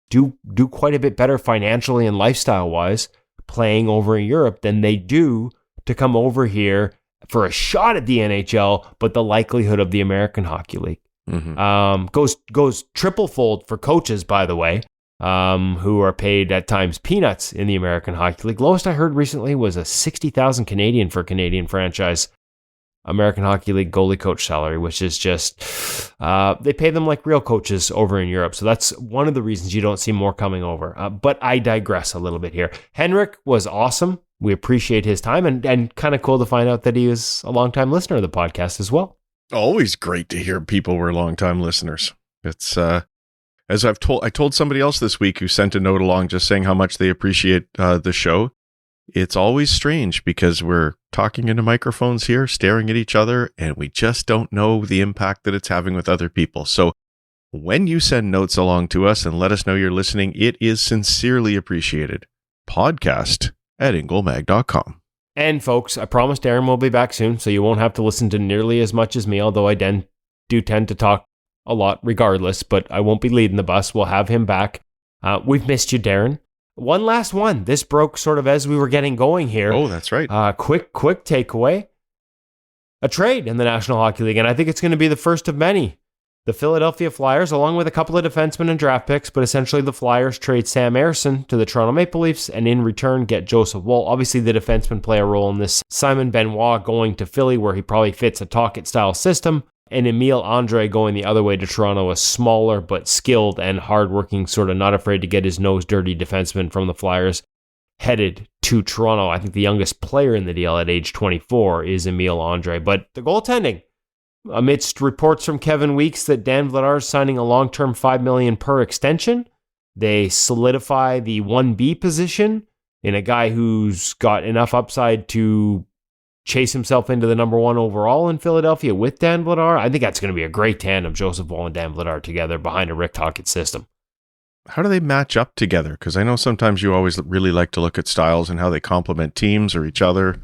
do quite a bit better financially and lifestyle-wise playing over in Europe than they do to come over here for a shot at the NHL, but the likelihood of the American Hockey League. Mm-hmm. Goes triple-fold for coaches, by the way, who are paid at times peanuts in the American Hockey League. Lowest I heard recently was a 60,000 Canadian for a Canadian franchise American Hockey League goalie coach salary, which is just, they pay them like real coaches over in Europe. So that's one of the reasons you don't see more coming over. But I digress a little bit here. Henrik was awesome. We appreciate his time, and kind of cool to find out that he was a longtime listener of the podcast as well. Always great to hear people were longtime listeners. It's, as I told somebody else this week who sent a note along just saying how much they appreciate the show. It's always strange because we're talking into microphones here, staring at each other, and we just don't know the impact that it's having with other people. So when you send notes along to us and let us know you're listening, it is sincerely appreciated. podcast@ingolmag.com. And folks, I promise Darren will be back soon, so you won't have to listen to nearly as much as me, although I do tend to talk a lot regardless, but I won't be leading the bus. We'll have him back. We've missed you, Darren. One last one. This broke sort of as we were getting going here. Oh, that's right. Quick takeaway. A trade in the National Hockey League, and I think it's going to be the first of many. The Philadelphia Flyers, along with a couple of defensemen and draft picks, but essentially the Flyers trade Sam Ersson to the Toronto Maple Leafs and in return get Joseph Woll. Obviously, the defensemen play a role in this. Simon Benoit going to Philly, where he probably fits a Tocchet-style system, and Emile Andre going the other way to Toronto, a smaller but skilled and hardworking, sort of not afraid to get his nose dirty defenseman from the Flyers, headed to Toronto. I think the youngest player in the deal at age 24 is Emile Andre. But the goaltending, amidst reports from Kevin Weeks that Dan Vladar is signing a long-term $5 million per extension, they solidify the 1B position in a guy who's got enough upside to chase himself into the number one overall in Philadelphia with Dan Vladar. I think that's going to be a great tandem, Joseph Woll and Dan Vladar together behind a Rick Tocchet system. How do they match up together? Because I know sometimes you always really like to look at styles and how they complement teams or each other.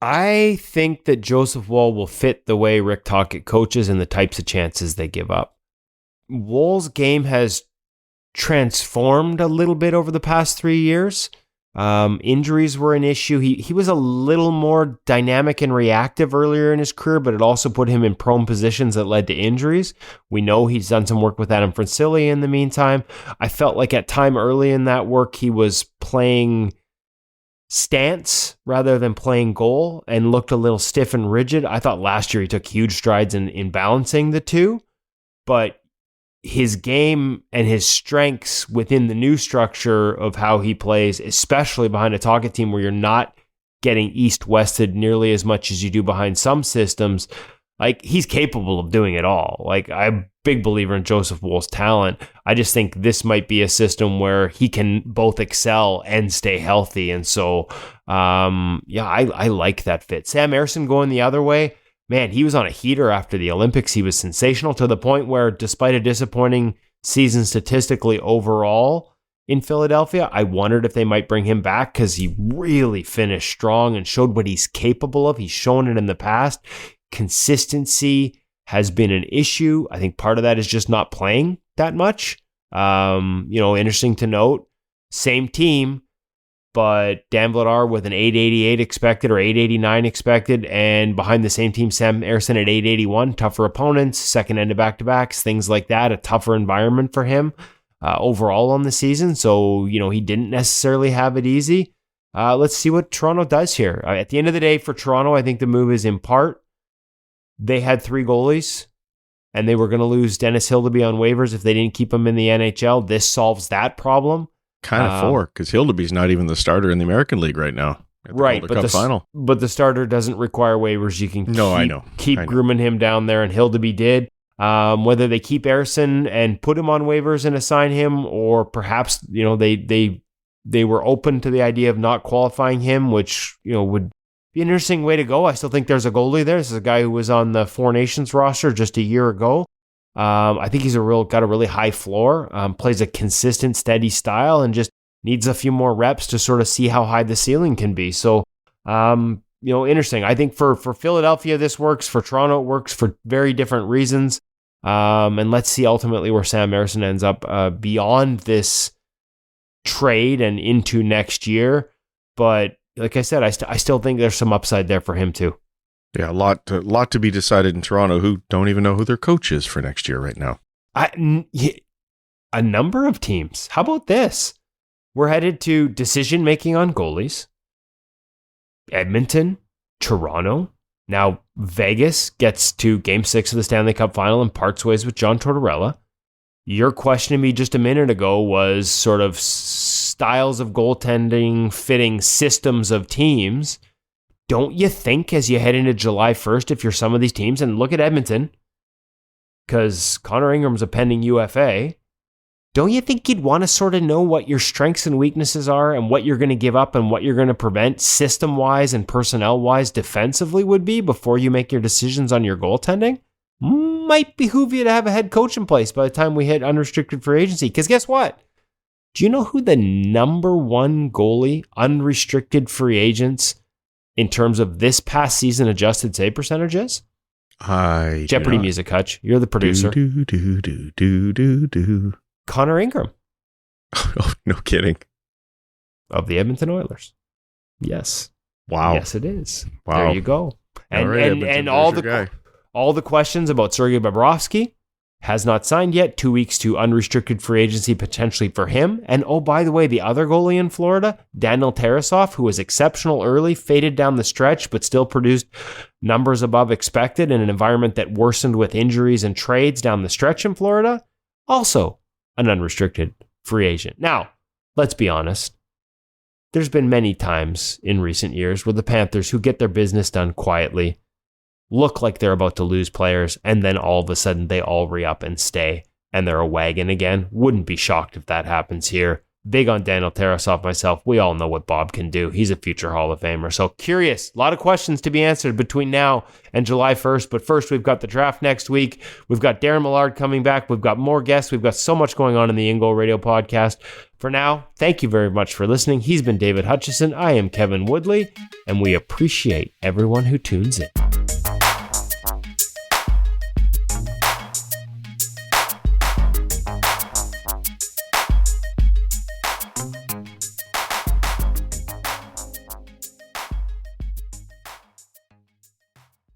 I think that Joseph Woll will fit the way Rick Tocchet coaches and the types of chances they give up. Woll's game has transformed a little bit over the past 3 years. Injuries were an issue. He was a little more dynamic and reactive earlier in his career, but it also put him in prone positions that led to injuries. We know he's done some work with Adam Francilli in the meantime. I felt like at time early in that work, he was playing stance rather than playing goal and looked a little stiff and rigid. I thought last year he took huge strides in balancing the two, but his game and his strengths within the new structure of how he plays, especially behind a Tocchet team where you're not getting east-wested nearly as much as you do behind some systems, like he's capable of doing it all. Like I'm a big believer in Joseph Woll's talent. I just think this might be a system where he can both excel and stay healthy. And so, I like that fit. Sam Ersson going the other way. Man, he was on a heater after the Olympics. He was sensational to the point where, despite a disappointing season statistically overall in Philadelphia, I wondered if they might bring him back because he really finished strong and showed what he's capable of. He's shown it in the past. Consistency has been an issue. I think part of that is just not playing that much. Interesting to note, same team, but Dan Vladar with an 888 expected or 889 expected, and behind the same team, Sam Ersson at 881, tougher opponents, second end of back-to-backs, things like that, a tougher environment for him overall on the season. So, he didn't necessarily have it easy. Let's see what Toronto does here. At the end of the day, for Toronto, I think the move is in part, they had 3 goalies, and they were going to lose Dennis Hildeby on waivers if they didn't keep him in the NHL. This solves that problem. Kind of 4, because Hildeby's not even the starter in the American League right now. Right, but the starter doesn't require waivers. You can keep grooming him down there, and Hildeby did. Whether they keep Ersson and put him on waivers and assign him, or perhaps they were open to the idea of not qualifying him, which would be an interesting way to go. I still think there's a goalie there. This is a guy who was on the Four Nations roster just a year ago. I think he's got a really high floor, plays a consistent, steady style, and just needs a few more reps to sort of see how high the ceiling can be. So, interesting. I think for Philadelphia, this works. For Toronto, it works for very different reasons. And let's see ultimately where Sam Ersson ends up beyond this trade and into next year. But like I said, I still think there's some upside there for him too. Yeah, a lot to be decided in Toronto, who don't even know who their coach is for next year right now. A number of teams. How about this? We're headed to decision-making on goalies. Edmonton, Toronto. Now, Vegas gets to Game 6 of the Stanley Cup Final and parts ways with John Tortorella. Your question to me just a minute ago was sort of styles of goaltending, fitting systems of teams. Don't you think as you head into July 1st, if you're some of these teams, and look at Edmonton, because Connor Ingram's a pending UFA, don't you think you'd want to sort of know what your strengths and weaknesses are and what you're going to give up and what you're going to prevent system-wise and personnel-wise defensively would be before you make your decisions on your goaltending? Might behoove you to have a head coach in place by the time we hit unrestricted free agency. Because guess what? Do you know who the number one goalie, unrestricted free agents, in terms of this past season adjusted save percentage is? Jeopardy music, Hutch. You're the producer. Connor Ingram. Oh, no kidding. Of the Edmonton Oilers. Yes. Wow. Yes, it is. Wow. There you go. And right, and all the questions about Sergei Bobrovsky has not signed yet. 2 weeks to unrestricted free agency potentially for him. And oh, by the way, the other goalie in Florida, Daniel Tarasov, who was exceptional early, faded down the stretch, but still produced numbers above expected in an environment that worsened with injuries and trades down the stretch in Florida. Also an unrestricted free agent. Now, let's be honest. There's been many times in recent years where the Panthers, who get their business done quietly, look like they're about to lose players, and then all of a sudden they all re-up and stay, and they're a wagon again. Wouldn't be shocked if that happens here. Big on Daniel Tarasov myself. We all know what Bob can do. He's a future Hall of Famer. So curious. A lot of questions to be answered between now and July 1st. But first, we've got the draft next week. We've got Darren Millard coming back. We've got more guests. We've got so much going on in the In Goal Radio podcast. For now, thank you very much for listening. He's been David Hutchison. I am Kevin Woodley, and we appreciate everyone who tunes in.